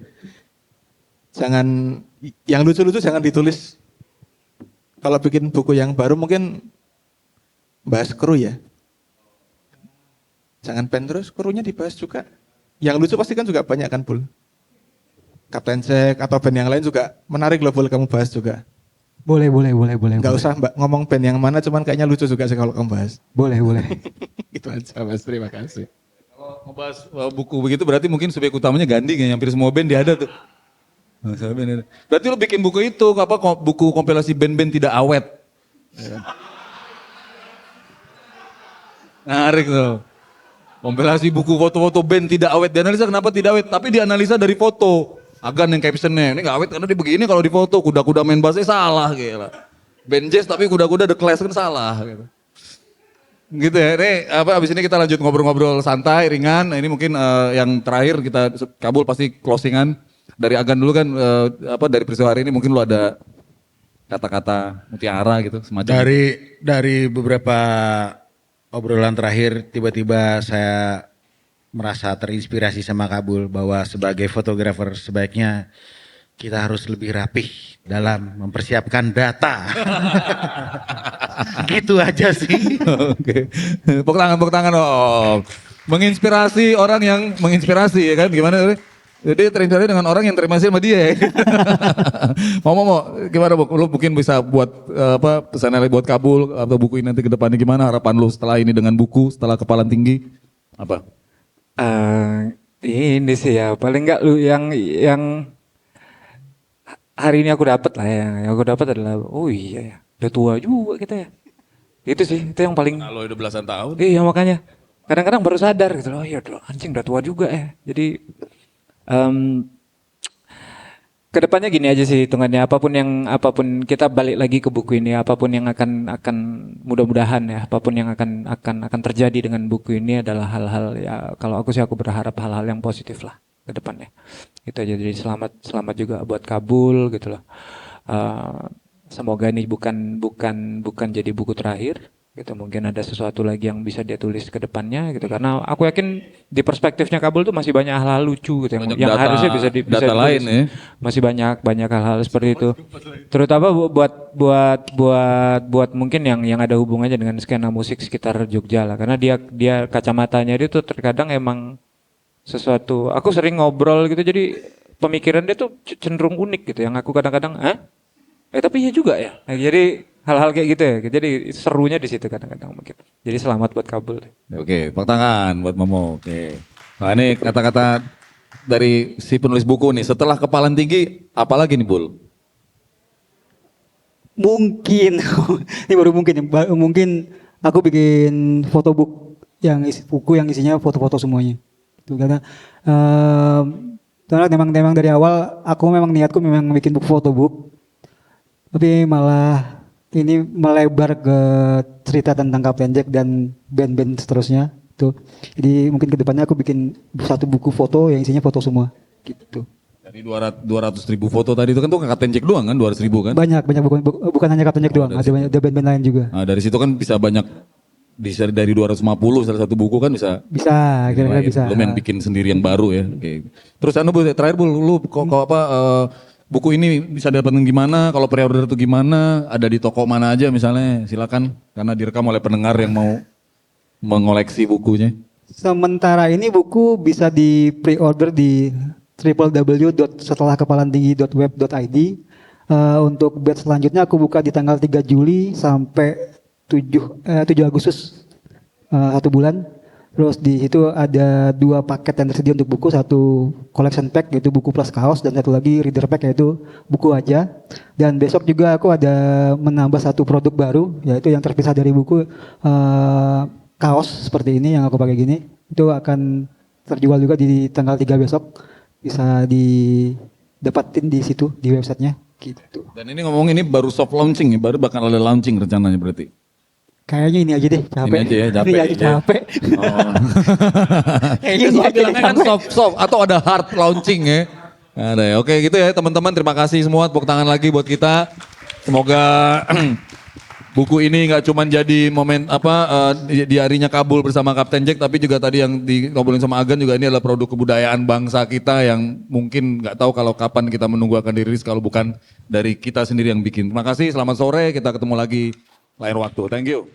Jangan, yang lucu-lucu jangan ditulis. Kalau bikin buku yang baru mungkin bahas kru ya. Jangan band terus, krunya dibahas juga. Yang lucu pasti kan juga banyak kan, Bul. Kapten Jack atau band yang lain juga menarik loh, Bul, kamu bahas juga. Boleh. Nggak usah ngomong band yang mana, cuman kayaknya lucu juga sih kalau kamu bahas. Boleh. Gitu aja, Mas. Terima kasih. Kalau ngebahas buku begitu berarti mungkin subjek utamanya Gandhi ya, hampir semua band dia ada tuh. Nah, berarti lu bikin buku itu, buku kompilasi band-band tidak awet. Menarik tuh. Kompilasi buku foto-foto band tidak awet, dianalisa kenapa tidak awet, tapi dianalisa dari foto. Agan yang captionnya, ini gak awet karena dia begini kalau di foto, kuda-kuda main bassnya salah gitu. Band jazz tapi kuda-kuda The Clash kan salah gitu. Gitu ya, ini abis ini kita lanjut ngobrol-ngobrol santai, ringan. Nah, ini mungkin yang terakhir kita, Kabul pasti closingan. Dari Agan dulu kan, dari peristiwa hari ini mungkin lu ada kata-kata mutiara gitu semacam. Dari beberapa obrolan terakhir tiba-tiba saya merasa terinspirasi sama Kabul bahwa sebagai fotografer sebaiknya kita harus lebih rapih dalam mempersiapkan data. Gitu aja sih. Oke. Tepuk tangan dong. Menginspirasi orang yang menginspirasi ya kan? Gimana? Jadi terinspirasi dengan orang yang terima kasih sama dia ya. Mau gimana Bu? Lu mungkin bisa buat pesan buat Kabul atau buku ini nanti ke depannya gimana? Harapan lu setelah ini dengan buku, setelah Kepalan Tinggi apa? Ini sih ya paling nggak lu yang hari ini aku dapat lah ya. Yang aku dapat adalah oh iya ya, udah tua juga kita ya. Itu sih, itu yang paling. Kalau udah belasan tahun. Iya makanya kadang-kadang baru sadar gitu loh, iya anjing udah tua juga ya. Jadi kedepannya gini aja sih hitungannya, apapun kita balik lagi ke buku ini, apapun yang akan mudah-mudahan ya, apapun yang akan terjadi dengan buku ini adalah hal-hal ya, kalau aku sih aku berharap hal-hal yang positif lah ke depannya. Itu aja, jadi selamat juga buat Kabul gitu loh. Semoga ini bukan jadi buku terakhir gitu, mungkin ada sesuatu lagi yang bisa dia tulis ke depannya gitu, karena aku yakin di perspektifnya Kabul tuh masih banyak hal-hal lucu gitu Banyak yang data- harusnya bisa data ditulis. lain ya. Masih banyak hal-hal seperti itu, terutama buat mungkin yang ada hubungannya dengan skena musik sekitar Jogja lah, karena dia kacamatanya dia tuh terkadang emang sesuatu, aku sering ngobrol gitu, jadi pemikiran dia tuh cenderung unik gitu, yang aku kadang-kadang tapi iya juga ya. Nah, jadi hal-hal kayak gitu ya. Jadi serunya di situ kadang-kadang mungkin. Jadi selamat buat Kabul. Oke, tepuk tangan buat Momo. Oke. Nah ini kata-kata dari si penulis buku nih. Setelah Kepalan Tinggi, apalagi nih Bul? Mungkin, ini baru mungkin ya, mungkin aku bikin photobook buku yang isinya foto-foto semuanya. Itu karena memang dari awal aku memang niatku memang bikin buku photobook, tapi malah ini melebar ke cerita tentang Kapten Jack dan band-band seterusnya. Tuh. Jadi mungkin kedepannya aku bikin satu buku foto yang isinya foto semua. Gitu. Dari 200.000 foto tadi itu kan tuh Kapten Jack doang kan, 200.000 kan? Banyak bukan hanya Kapten Jack doang, ada band-band lain juga. Nah dari situ kan bisa banyak, dari 250 salah satu buku kan bisa. Bisa, kira-kira bisa. Belum yang bikin sendiri yang baru ya. Oke. Terus Bu, terakhir Bu, lu kok buku ini bisa dapetin gimana? Kalau pre-order itu gimana? Ada di toko mana aja misalnya? Silakan, karena direkam oleh pendengar yang mau mengoleksi bukunya. Sementara ini buku bisa di pre-order di www.setelahkepalantinggi.web.id. Untuk batch selanjutnya aku buka di tanggal 3 Juli sampai 7 Agustus, 1 bulan. Terus di situ ada 2 paket yang tersedia untuk buku, satu collection pack yaitu buku plus kaos, dan satu lagi reader pack yaitu buku aja. Dan besok juga aku ada menambah satu produk baru yaitu yang terpisah dari buku, kaos seperti ini yang aku pakai gini. Itu akan terjual juga di tanggal 3 besok, bisa didapatin di situ di websitenya gitu. Dan ini ngomong ini baru soft launching ya, baru bakal ada launching rencananya berarti. Kayaknya ini aja deh, capek. Ini aja ya, capek. Ini aja capek. Oh. Kayaknya ini aja deh, kan capek. soft atau ada hard launching ya. Ada ya. Oke gitu ya teman-teman, terima kasih semua, tepuk tangan lagi buat kita. Semoga buku ini nggak cuma jadi momen di harinya Kabul bersama Kapten Jack, tapi juga tadi yang diobrolin sama Agan juga ini adalah produk kebudayaan bangsa kita yang mungkin nggak tahu kalau kapan kita menunggu akan dirilis kalau bukan dari kita sendiri yang bikin. Terima kasih, selamat sore, kita ketemu lagi lain waktu. Thank you.